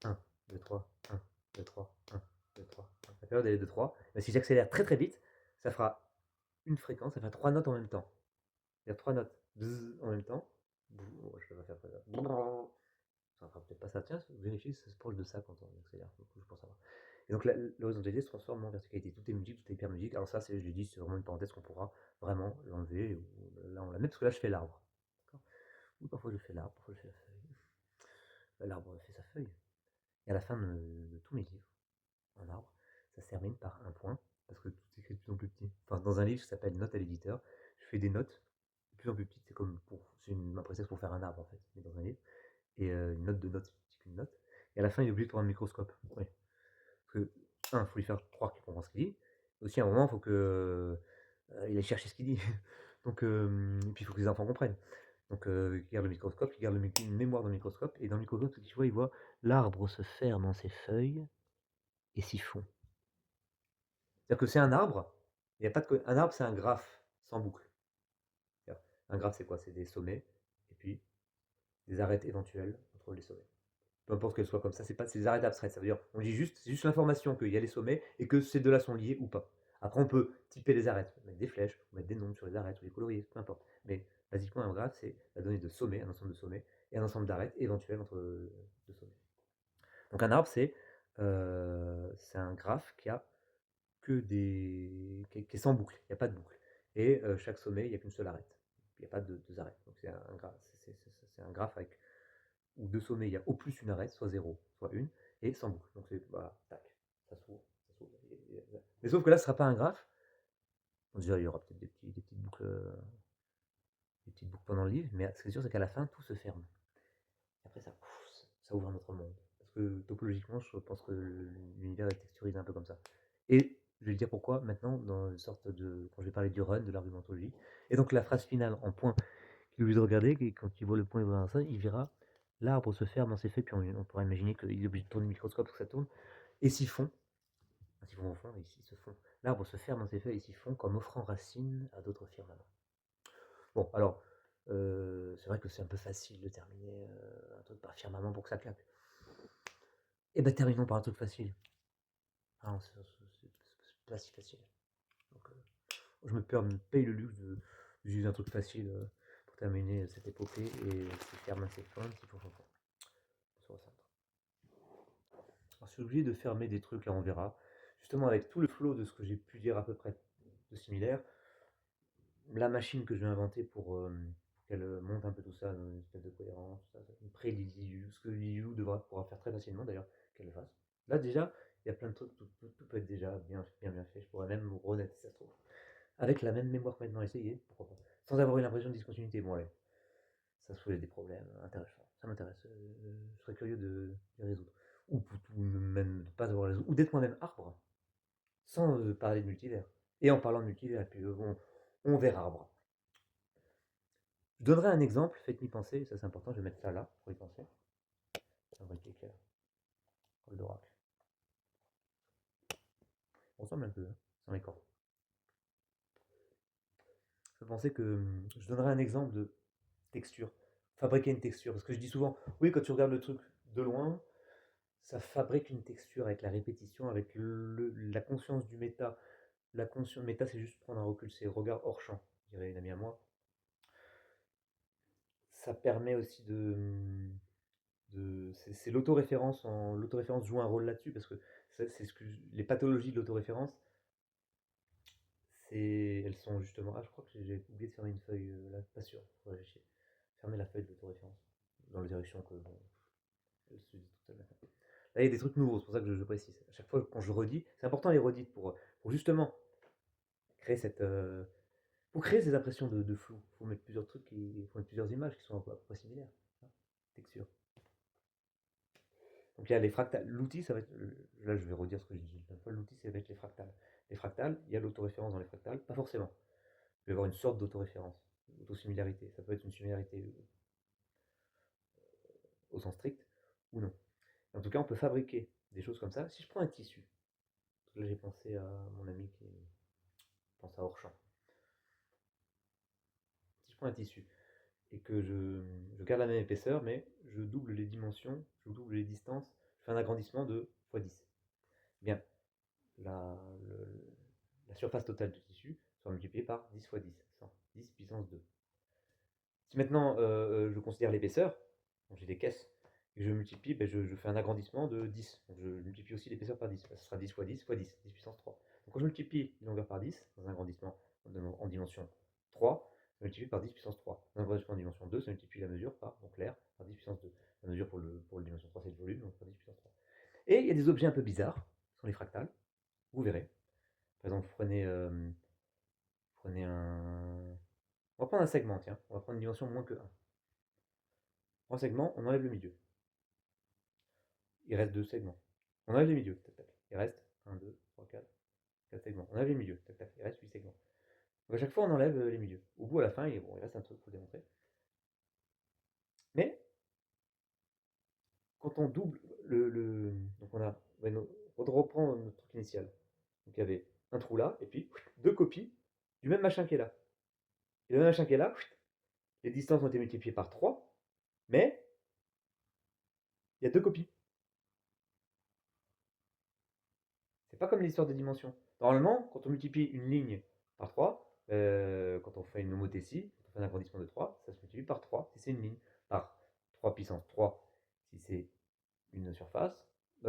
1, 2, 3, 1, 2, 3, 1, 2, 3. La période elle est de 3. Mais si j'accélère très très vite, ça fera une fréquence, ça fera 3 notes en même temps. C'est-à-dire 3 notes en même temps. Je peux pas faire ça. Ça fera peut-être pas ça. Tiens, vérifiez si c'est proche de ça quand on accélère. Je pense savoir. Et donc l'horizontalité se transforme en verticalité. Tout est musique, tout est hyper musique. Alors ça, je l'ai dit, c'est vraiment une parenthèse qu'on pourra vraiment l'enlever. Là, on la met parce que là, je fais l'arbre. Ou parfois je fais l'arbre, parfois je fais la feuille. L'arbre fait sa feuille. Et à la fin de tous mes livres, en arbre, ça se termine par un point, parce que tout est écrit de plus en plus petit. Enfin, dans un livre qui s'appelle Notes à l'éditeur, je fais des notes de plus en plus petites. C'est un prétexte pour faire un arbre en fait, mais dans un livre. Et une note de note, c'est plus petit qu'une note. Et à la fin, il est obligé de prendre un microscope. Ouais. Parce que, il faut lui faire croire qu'il comprend ce qu'il dit. Aussi, à un moment, il faut que il aille chercher ce qu'il dit. Donc, et puis il faut que les enfants comprennent. Donc, il garde le microscope, il garde une mémoire dans le microscope. Et dans le microscope, ce qu'il voit, il voit l'arbre se faire dans ses feuilles et s'y fond. C'est-à-dire que c'est un arbre. Il y a pas de un arbre, c'est un graphe sans boucle. Un graphe, c'est quoi? C'est des sommets et puis des arêtes éventuelles entre les sommets. Peu importe qu'elles soient comme ça, c'est des arêtes abstraites. Ça veut dire, c'est juste l'information qu'il y a les sommets et que ces deux-là sont liés ou pas. Après, on peut typer les arêtes, mettre des flèches, mettre des nombres sur les arêtes ou les colorier, peu importe. Mais basiquement, un graphe, c'est la donnée de sommets, un ensemble de sommets, et un ensemble d'arêtes éventuelles entre deux sommets. Donc un arbre, c'est un graphe qui a que qui est sans boucle, il n'y a pas de boucle. Et chaque sommet, il n'y a qu'une seule arête. Il n'y a pas de deux arêtes. Donc c'est un graphe avec où deux sommets, il y a au plus une arête, soit 0, soit une, et sans boucle. Donc c'est, voilà, tac, ça s'ouvre, ça s'ouvre. Mais sauf que là, ce ne sera pas un graphe. Déjà, il y aura peut-être des petites boucles pendant le livre, mais ce qui est sûr, c'est qu'à la fin, tout se ferme. Et après, ça ouvre un autre monde. Parce que topologiquement, je pense que l'univers est texturisé un peu comme ça. Et je vais le dire pourquoi maintenant, dans une sorte de. Quand je vais parler du run, de l'argumentologie. Et donc la phrase finale en point qu'il est obligé de regarder, quand il voit le point, il voit ça, il verra l'arbre se ferme dans ses feuilles, puis on pourra imaginer qu'il est obligé de tourner le microscope pour que ça tourne, et s'y fond, au fond, ici se fond. L'arbre se ferme dans ses feuilles et s'y fond comme offrant racine à d'autres firmaments. Bon, alors, c'est vrai que c'est un peu facile de terminer un truc par firmament pour que ça claque. Eh ben terminons par un truc facile. Ah, c'est pas si facile. Donc, je me paye le luxe d'utiliser un truc facile pour terminer cette épopée et c'est ferme ses fins, c'est fond. On se recentre. Alors, je suis obligé de fermer des trucs, là on verra. Justement, avec tout le flow de ce que j'ai pu dire à peu près de similaire, la machine que je vais inventer pour qu'elle monte un peu tout ça dans une espèce de cohérence, ce que Liu pourra faire très facilement d'ailleurs, qu'elle le fasse. Là déjà, il y a plein de trucs, tout peut être déjà bien fait, je pourrais même renaître si ça se trouve. Avec la même mémoire que maintenant, essayer, pourquoi pas. Sans avoir une impression de discontinuité, bon allez, ça soulève des problèmes intéressants, ça m'intéresse, je serais curieux de les résoudre. Ou même de pas avoir résoudre, ou d'être moi-même arbre, sans parler de multivers. Et en parlant de multivers, puis on verra arbre. Je donnerai un exemple, faites-m'y penser, ça c'est important, je vais mettre ça là pour y penser. Ça va être éclair. Rôle d'oracle. On ressemble un peu, hein, sans les corps. Je pensais que je donnerai un exemple de texture. Fabriquer une texture. Parce que je dis souvent, oui, quand tu regardes le truc de loin, ça fabrique une texture avec la répétition, avec la conscience du méta. La conscience méta, c'est juste prendre un recul, c'est regard hors champ, dirait une amie à moi. Ça permet aussi c'est l'autoréférence. L'autoréférence joue un rôle là-dessus parce que c'est ce que les pathologies de l'autoréférence, elles sont justement. Ah, je crois que j'ai oublié de fermer une feuille là, pas sûr. Faudrait fermer la feuille de l'autoréférence dans la direction que bon, elle se dit toute seule. Là, il y a des trucs nouveaux, c'est pour ça que je précise. À chaque fois quand je redis, c'est important les redites pour justement créer pour créer ces impressions de flou. Il faut mettre plusieurs trucs, il faut mettre plusieurs images qui sont à peu près similaires. Texture. Donc il y a les fractales. L'outil, ça va être. Là, je vais redire ce que j'ai dit. L'outil, ça va être les fractales. Les fractales, il y a l'autoréférence dans les fractales, pas forcément. Il peut y avoir une sorte d'autoréférence, d'autosimilarité. Ça peut être une similarité au sens strict ou non. En tout cas, on peut fabriquer des choses comme ça. Si je prends un tissu, parce que là j'ai pensé à mon ami qui pense à hors-champ. Si je prends un tissu et que je garde la même épaisseur, mais je double les dimensions, je double les distances, je fais un agrandissement de x10. Bien, la, la surface totale du tissu sera multipliée par 10 x 10, 100, 10 puissance 2. Si maintenant je considère l'épaisseur, donc j'ai des caisses, et je multiplie, ben je fais un agrandissement de 10. Donc je multiplie aussi l'épaisseur par 10. Ben, ce sera 10 x 10 x 10, 10 puissance 3. Donc quand je multiplie une longueur par 10, dans un agrandissement en dimension 3, ça multiplie par 10 puissance 3. Dans un agrandissement en dimension 2, ça multiplie la mesure par, donc l'air, par 10 puissance 2. La mesure pour le dimension 3, c'est le volume, donc par 10 puissance 3. Et il y a des objets un peu bizarres, ce sont les fractales, vous verrez. Par exemple, prenez un... On va prendre un segment, tiens. On va prendre une dimension moins que 1. Un segment, on enlève le milieu. Il reste 2 segments. On enlève les milieux. Tac, tac. Il reste 1, 2, 3, 4. 4 segments. On enlève les milieux. Tac, tac. Il reste 8 segments. Donc à chaque fois, on enlève les milieux. Au bout, à la fin, il reste un truc pour démontrer. Mais, quand on double donc on reprend notre truc initial. Donc il y avait un trou là, et puis 2 copies du même machin qui est là. Et le même machin qui est là, les distances ont été multipliées par 3, mais il y a deux copies. C'est pas comme l'histoire des dimensions. Normalement, quand on multiplie une ligne par 3, quand on fait une homothétie, quand on fait un agrandissement de 3, ça se multiplie par 3 si c'est une ligne, par 3 puissance 3 si c'est une surface,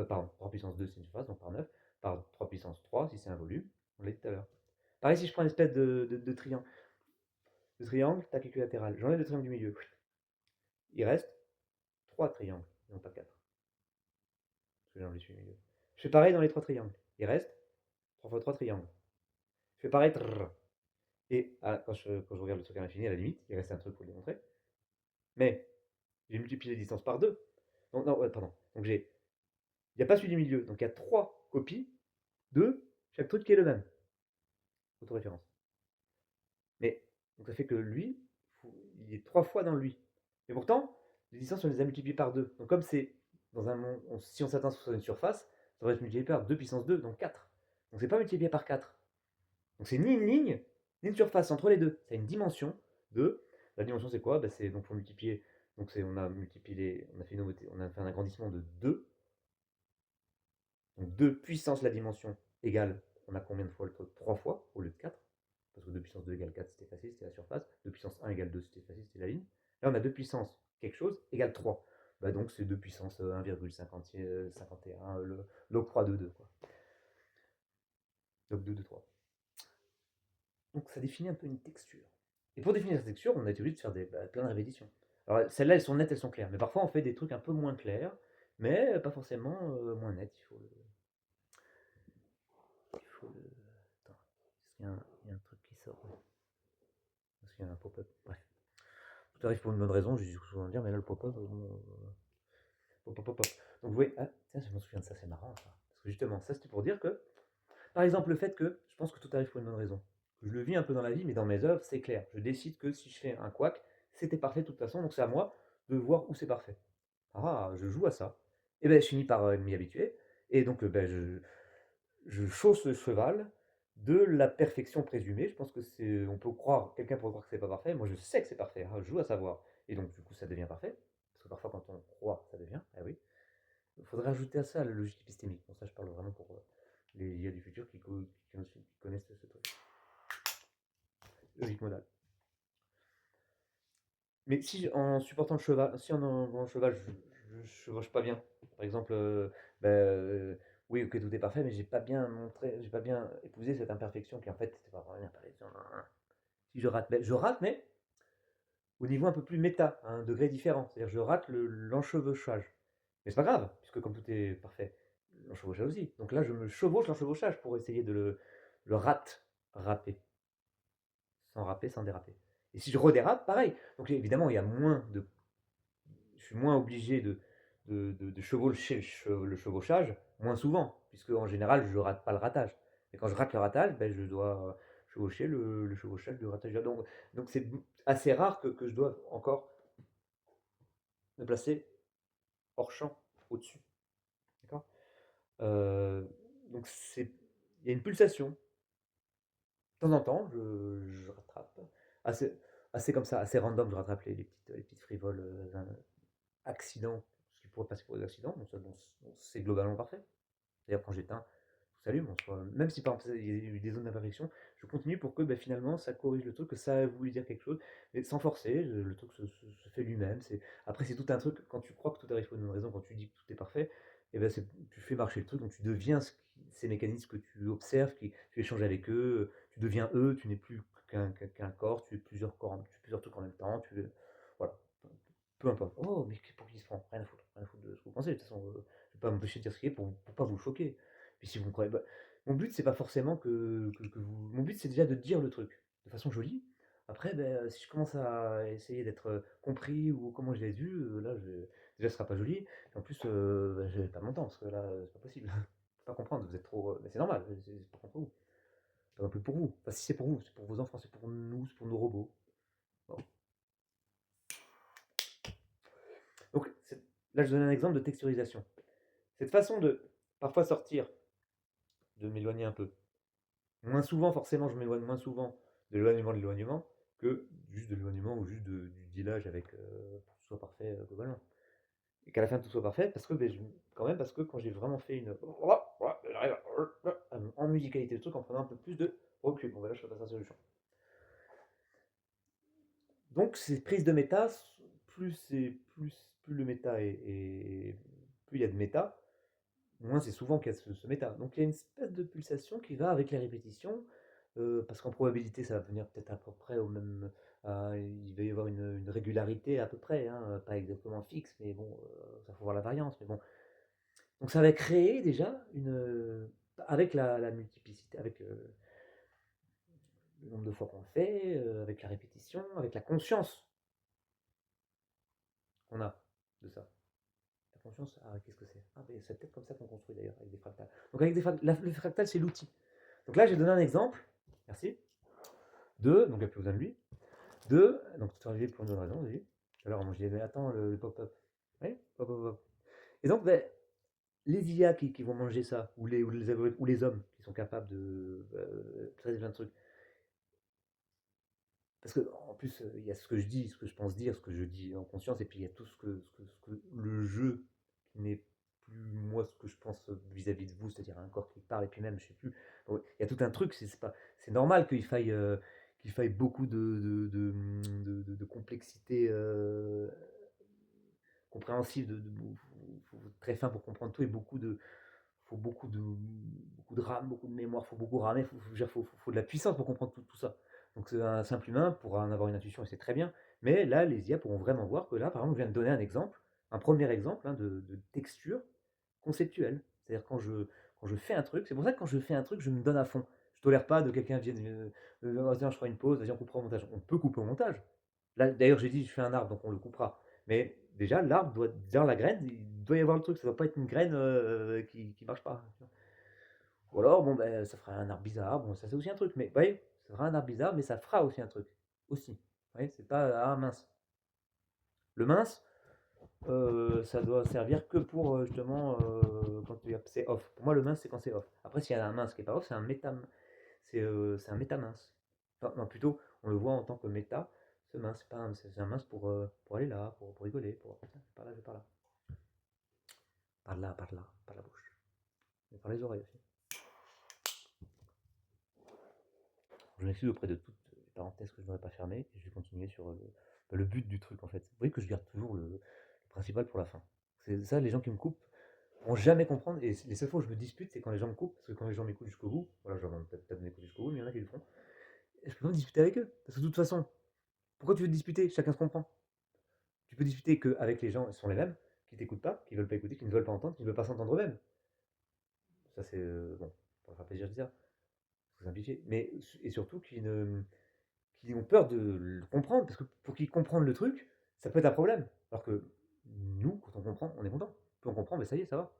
pardon, 3 puissance 2 si c'est une surface, donc par 9, par 3 puissance 3 si c'est un volume, on l'a dit tout à l'heure. Pareil, si je prends une espèce de triangle, tac équilatéral, j'enlève le triangle du milieu, il reste 3 triangles, non pas 4, parce que j'ai enlevé celui du milieu. Je fais pareil dans les 3 triangles, il reste 3 fois 3 triangles. Je fais pareil, et quand je regarde le truc à l'infini, à la limite, il reste un truc pour le démontrer. Mais j'ai multiplié les distances par 2. Donc, non, ouais, pardon. Donc il n'y a pas celui du milieu. Donc il y a 3 copies de chaque truc qui est le même. Autoréférence. Mais donc ça fait que lui, il est 3 fois dans lui. Et pourtant, les distances, on les a multipliées par 2. Donc comme c'est dans un monde, si on s'atteint sur une surface, ça va être multiplié par 2 puissance 2, donc 4. Donc c'est pas multiplié par 4. Donc c'est ni une ligne, ni une surface entre les deux. C'est une dimension de. La dimension c'est quoi? C'est donc pour multiplier. Donc on a multiplié, on a fait on a fait un agrandissement de 2. Donc 2 puissance la dimension égale, on a combien de fois le truc? 3 fois au lieu de 4. Parce que 2 puissance 2 égale 4 c'était facile, c'était la surface. 2 puissance 1 égale 2 c'était facile, c'était la ligne. Là on a 2 puissance quelque chose égale 3. Donc c'est 2 puissance 1,51 log 3 de 2 quoi. Log 2 de 3. Donc ça définit un peu une texture. Et pour définir cette texture, on a été obligé de faire plein de répétitions. Alors celles-là, elles sont nettes, elles sont claires. Mais parfois, on fait des trucs un peu moins clairs, mais pas forcément moins nets. Attends, il y a un truc qui sort. Parce qu'il y a un pop-up. Bref. Tout arrive pour une bonne raison, je suis souvent dire, mais là, le pop-up... pop. Donc vous voyez... Ah, tiens, je me souviens de ça, c'est marrant, ça. Parce que justement, ça, c'était pour dire que... Par exemple, le fait que je pense que tout arrive pour une bonne raison. Je le vis un peu dans la vie, mais dans mes œuvres, c'est clair. Je décide que si je fais un couac, c'était parfait de toute façon, donc c'est à moi de voir où c'est parfait. Ah, je joue à ça. Et ben, je finis par m'y habituer. Et donc, je chausse le cheval de la perfection présumée. Je pense que c'est, on peut croire, quelqu'un pourrait croire que c'est pas parfait. Moi, je sais que c'est parfait. Je joue à savoir. Et donc, du coup, ça devient parfait. Parce que parfois, quand on croit, ça devient. Ah oui. Il faudrait ajouter à ça la logique épistémique. Bon, ça, je parle vraiment pour les IA du futur qui connaissent ce truc. Logique modale. Mais si en supportant le cheval, si en enlevant le cheval, je chevauche pas bien. Par exemple, oui, ok, tout est parfait, mais j'ai pas bien montré, j'ai pas bien épousé cette imperfection qui en fait c'était pas vraiment une imperfection. Si je rate, je rate, mais au niveau un peu plus méta, à un degré différent. C'est-à-dire je rate l'enchevêchage. Mais c'est pas grave, puisque comme tout est parfait, l'enchevêchage aussi. Donc là, je me chevauche l'enchevêchage pour essayer de le râper. Sans râper, sans déraper. Et si je redérape, pareil. Donc évidemment, il y a moins de. Je suis moins obligé de chevaucher le chevauchage moins souvent, puisque en général, je ne rate pas le ratage. Et quand je rate le ratage, je dois chevaucher le chevauchage du ratage. Donc c'est assez rare que je dois encore me placer hors champ, au-dessus. D'accord. Donc il y a une pulsation. De temps en temps, je rattrape. Assez, assez comme ça, assez random, je rattrape les petites frivoles accidents, ce qui pourrait passer pour des accidents. Donc ça, c'est globalement parfait. D'ailleurs, quand j'éteins, tout s'allume. Même si par exemple il y a eu des zones d'imperfection, je continue pour que finalement ça corrige le truc, que ça a voulu dire quelque chose, mais sans forcer. Le truc se fait lui-même. Après, c'est tout un truc. Quand tu crois que tout arrive pour une bonne raison, quand tu dis que tout est parfait, et tu fais marcher le truc, donc tu deviens ces mécanismes que tu observes, tu échanges avec eux, tu deviens eux, tu n'es plus qu'un corps, tu es plusieurs corps, tu fais plusieurs trucs en même temps, voilà, peu importe. Oh, mais pour qui il se prend? Rien à foutre de ce que vous pensez. De toute façon, je vais pas m'empêcher de dire ce qui est pour pas vous choquer. Puis si vous me croyez, mon but c'est pas forcément que vous. Mon but c'est déjà de dire le truc de façon jolie. Après, si je commence à essayer d'être compris ou comment je l'ai vu, là, déjà ce sera pas joli. Et en plus, je vais pas mon temps parce que là, c'est pas possible. Je peux pas comprendre. Vous êtes trop. Mais c'est normal. C'est pas contre vous. Pas non plus pour vous. Enfin, si c'est pour vous, c'est pour vos enfants, c'est pour nous, c'est pour nos robots. Bon. Donc là, je donne un exemple de texturisation. Cette façon de parfois sortir, de m'éloigner un peu. Moins souvent, forcément, je m'éloigne moins souvent de l'éloignement que juste de l'éloignement ou juste du dealage avec pour que ce soit parfait globalement. et qu'à la fin tout soit parfait, parce que, quand même, parce que quand j'ai vraiment fait j'arrive en musicalité le truc en prenant un peu plus de recul. Bon, ben là, je fais pas ça sur le champ. Donc, ces prises de méta, plus le méta plus il y a de méta, moins c'est souvent qu'il y a ce méta. Donc, il y a une espèce de pulsation qui va avec les répétitions, parce qu'en probabilité, ça va venir peut-être à peu près au même. Il va y avoir une régularité à peu près, hein, pas exactement fixe, mais bon, ça faut voir la variance. Mais bon, donc ça va créer déjà avec la multiplicité, avec le nombre de fois qu'on le fait, avec la répétition, avec la conscience qu'on a de ça. La conscience, qu'est-ce que c'est? Ben, c'est peut-être comme ça qu'on construit d'ailleurs, avec des fractales. Donc avec le fractal, c'est l'outil. Donc là, j'ai donné un exemple, merci, donc il n'y a plus besoin de lui, donc tu es arrivé pour une bonne raison, oui. Alors moi je disais, mais attends, le pop-up. Oui, pop-up. Et donc, les IA qui vont manger ça, ou les hommes qui sont capables de créer plein de trucs, parce que en plus, il y a ce que je dis, ce que je pense dire, ce que je dis en conscience, et puis il y a tout ce que le jeu qui n'est plus moi ce que je pense vis-à-vis de vous, c'est-à-dire un corps qui parle, et puis même, je sais plus. Donc, il y a tout un truc, c'est normal qu'il faille beaucoup de complexité compréhensive, faut être très fin pour comprendre tout, et faut beaucoup de RAM, beaucoup de mémoire, faut beaucoup ramer, faut de la puissance pour comprendre tout ça. Donc un simple humain pourra en avoir une intuition et c'est très bien. Mais là, les IA pourront vraiment voir que là, par exemple, je viens de donner un exemple, un premier exemple, hein, de texture conceptuelle. C'est-à-dire quand je fais un truc, c'est pour ça que quand je fais un truc, je me donne à fond. Je tolère pas de quelqu'un vienne, vas-y, je ferai une pause, vas-y, on coupera au montage. On peut couper au montage. Là, d'ailleurs, j'ai dit, je fais un arbre, donc on le coupera. Mais déjà, l'arbre doit, dans la graine, il doit y avoir le truc. Ça doit pas être une graine qui marche pas. Ou alors, bon, ben, ça fera un arbre bizarre. Bon, ça, c'est aussi un truc. Mais, vous voyez, ça fera un arbre bizarre, mais ça fera aussi un truc. Aussi. Vous voyez, c'est pas, mince. Le mince, ça doit servir que pour, justement, quand c'est off. Pour moi, le mince, c'est quand c'est off. Après, s'il y a un mince qui est pas off, c'est un méta mince. Enfin, non, plutôt, on le voit en tant que méta. Ce mince, c'est un mince pour aller là, pour rigoler, par là, je vais par là. Par la bouche. Mais par les oreilles aussi. Je m'excuse auprès de toutes les parenthèses que je n'aurais pas fermées, et je vais continuer sur le but du truc en fait. Vous voyez que je garde toujours le principal pour la fin. C'est ça, les gens qui me coupent vont jamais comprendre, et les seules fois où je me dispute, c'est quand les gens me coupent, parce que quand les gens m'écoutent jusqu'au bout, voilà, je leur peut-être m'écouter jusqu'au bout, mais il y en a qui le font, et je peux pas me disputer avec eux, parce que de toute façon, pourquoi tu veux te disputer? Chacun se comprend. Tu peux discuter qu'avec les gens, ils sont les mêmes, qui t'écoutent pas, qui veulent pas écouter, qui ne veulent pas entendre, qui ne veulent pas s'entendre eux-mêmes. Ça c'est, bon, ça fera plaisir de dire, faut simplifier, mais et surtout qui ont peur de le comprendre, parce que pour qu'ils comprennent le truc, ça peut être un problème. Alors que nous, quand on comprend, on est content. Plus on comprend, mais ça y est, ça va.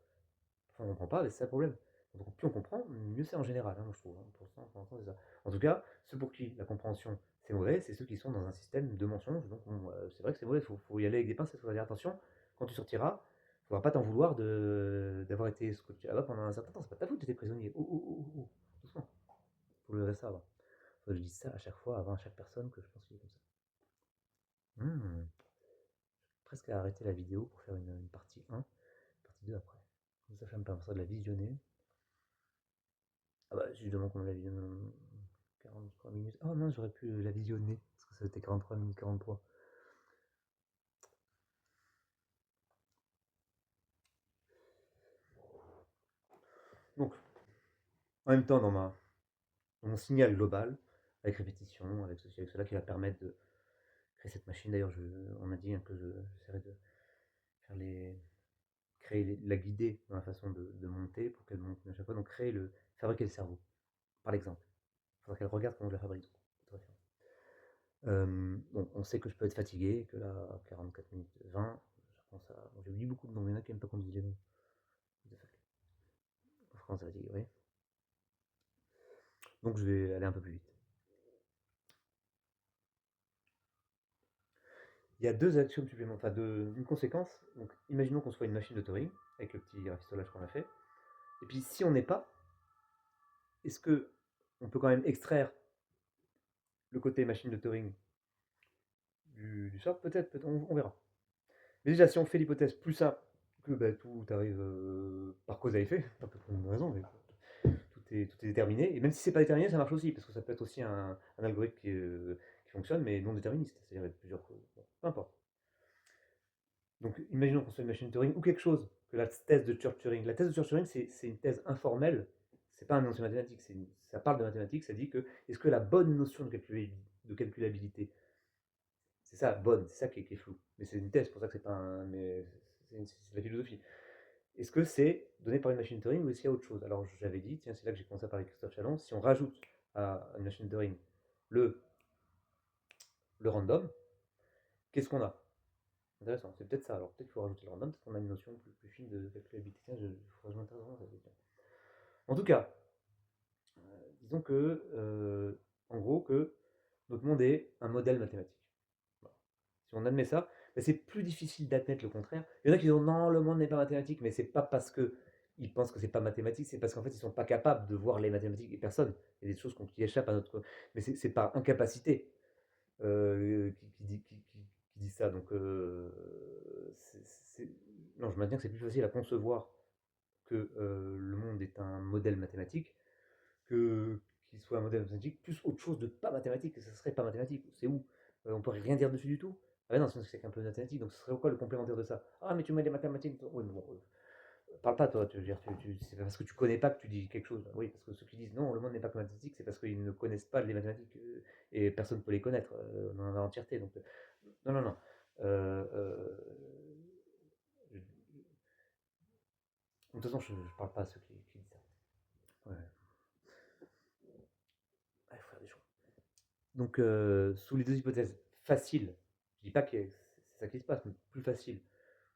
Enfin, on comprend pas, mais c'est ça le problème. Donc plus on comprend, mieux c'est en général, hein, moi je trouve. Hein. Pour l'instant, c'est ça. En tout cas, ceux pour qui la compréhension c'est mauvais, c'est ceux qui sont dans un système de mensonges. Donc bon, c'est vrai que c'est mauvais, faut y aller avec des pincettes, faut dire attention, quand tu sortiras, il faudra pas t'en vouloir d'avoir été scotché là-bas pendant un certain temps. C'est pas ta faute, tu étais prisonnier. Oh, oh, oh, oh, doucement. Faut le ça va. Je dis ça à chaque fois, avant à chaque personne que je pense qu'il est comme ça. Hmm. Presque à arrêter la vidéo pour faire une partie 1, partie 2 après. Comme ça, me permettra de la visionner. Ah bah, justement, qu'on la visionne en 43 minutes. Oh non, j'aurais pu la visionner, parce que ça c'était 43 minutes 43. Donc, en même temps, dans mon signal global, avec répétition, avec ceci, avec cela, qui va permettre de créer cette machine. D'ailleurs, on a dit hein, que j'essaierai de faire la guider dans la façon de monter pour qu'elle monte à chaque fois. Donc, fabriquer le cerveau, par l'exemple. Il faudra qu'elle regarde comment je la fabrique. Bon, on sait que je peux être fatigué, que là, 44 minutes 20, je pense à. Bon, j'ai oublié beaucoup de noms, il y en a qui n'aiment pas qu'on dise les noms. Je commence à fatiguer, oui. Donc je vais aller un peu plus vite. Il y a deux actions supplémentaires, enfin une conséquence. Donc imaginons qu'on soit une machine de Turing, avec le petit rafistolage qu'on a fait. Et puis si on n'est pas, est-ce que on peut quand même extraire le côté machine de Turing du soft? Peut-être, on verra. Mais déjà, si on fait l'hypothèse plus simple que bah, tout arrive par cause à effet, pas pour une raison, mais tout est déterminé. Et même si c'est pas déterminé, ça marche aussi, parce que ça peut être aussi un algorithme qui fonctionne, mais non déterministe, c'est-à-dire avec plusieurs causes. Bon, peu importe. Donc, imaginons qu'on soit une machine de Turing ou quelque chose, que la thèse de Church-Turing. La thèse de Church-Turing, c'est une thèse informelle, c'est pas une notion mathématique, ça parle de mathématiques, ça dit que est-ce que la bonne notion de calculabilité, c'est ça, bonne, c'est ça qui est flou. Mais c'est une thèse, c'est pour ça que c'est pas un. Mais c'est de la philosophie. Est-ce que c'est donné par une machine de Turing ou est-ce qu'il y a autre chose? Alors j'avais dit, tiens, c'est là que j'ai commencé à parler avec Christophe Chalon, si on rajoute à une machine de Turing le, le random, qu'est-ce qu'on a? Intéressant, c'est peut-être ça. Alors peut-être qu'il faut rajouter le random, peut-être qu'on a une notion plus fine de calculabilité. Tiens, il faudrait que je m'intéresse vraiment à ça. En tout cas, disons que, en gros, que notre monde est un modèle mathématique. Voilà. Si on admet ça, ben, c'est plus difficile d'admettre le contraire. Il y en a qui disent non, le monde n'est pas mathématique, mais c'est pas parce que ils pensent que c'est pas mathématique, c'est parce qu'en fait ils sont pas capables de voir les mathématiques et personne. Il y a des choses qui échappent à notre. Mais c'est par incapacité qui dit ça. Donc, non, je maintiens que c'est plus facile à concevoir que le monde est un modèle mathématique que qu'il soit un modèle mathématique, plus autre chose de pas mathématique, que ça serait pas mathématique. C'est où on pourrait rien dire dessus du tout. Ah non, c'est qu'un peu mathématique, donc ce serait quoi le complémentaire de ça? Ah, mais tu mets des mathématiques. Oui, bon, parle pas, toi, tu veux dire, c'est parce que tu connais pas que tu dis quelque chose. Oui, parce que ceux qui disent non, le monde n'est pas que mathématique, c'est parce qu'ils ne connaissent pas les mathématiques et personne ne peut les connaître dans la entièreté. Donc, non, non, non. Euh, euh, je- de toute façon, je parle pas à ceux qui disent ça. Ouais. Il faut faire des choix. Donc, sous les deux hypothèses faciles, je dis pas que c'est ça qui se passe, mais plus facile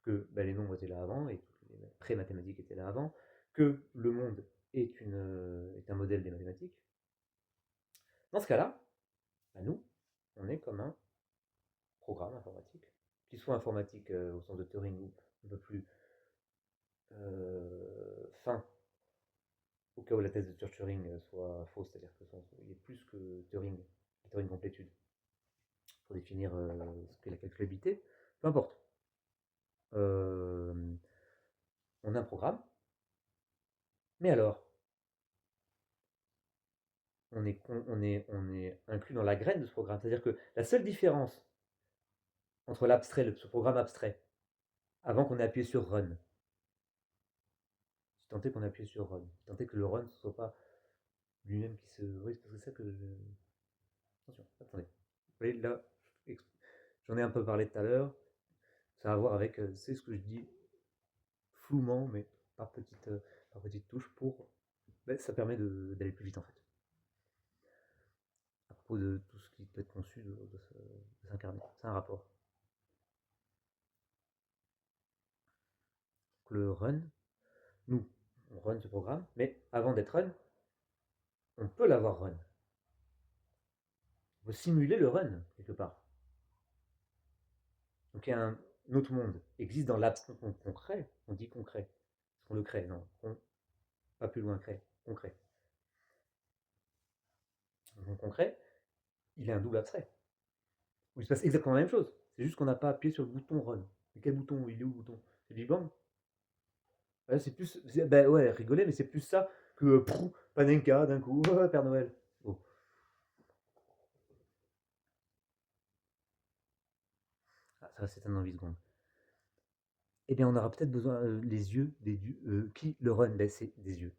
que bah, les nombres étaient là avant et toutes les pré-mathématiques étaient là avant, que le monde est un modèle des mathématiques. Dans ce cas-là, bah, nous, on est comme un programme informatique, qu'il soit informatique au sens de Turing ou un peu plus fin, au cas où la thèse de Turing soit fausse, c'est-à-dire qu'il y ait plus que Turing, la Turing complétude, pour définir ce qu'est la calculabilité, peu importe. Euh, on a un programme, mais alors, on est inclus dans la graine de ce programme. C'est-à-dire que la seule différence entre l'abstrait, ce programme abstrait, avant qu'on ait appuyé sur Run, si tant est qu'on a appuyé sur Run, si tant est que le Run ne soit pas lui-même qui se. Oui, c'est parce que c'est ça que je. Attention, attendez. Vous voyez, là, j'en ai un peu parlé tout à l'heure. Ça a à voir avec, c'est ce que je dis flouement, mais par petite touche pour. Ben, ça permet d'aller plus vite en fait. À propos de tout ce qui peut être conçu de s'incarner. C'est un rapport. Donc, le run, nous, on run ce programme, mais avant d'être run, on peut l'avoir run. On peut simuler le run quelque part. Donc il y a un autre monde existe dans l'abstrait qu'on crée. On dit qu'on crée. Est-ce qu'on le crée? Non. Pas plus loin crée. On crée. Donc on crée, il est un double abstrait. Où il se passe exactement la même chose. C'est juste qu'on n'a pas appuyé sur le bouton run. Mais quel bouton? Il est où le bouton? C'est Big Bang? Ouais, c'est plus. Ben ouais, rigoler, mais c'est plus ça que Panenka d'un coup, Père Noël. Oh. Ah, ça va s'éteindre dans 8 secondes. Eh bien, on aura peut-être besoin les yeux des dieux. Qui le run? Ben, c'est des yeux.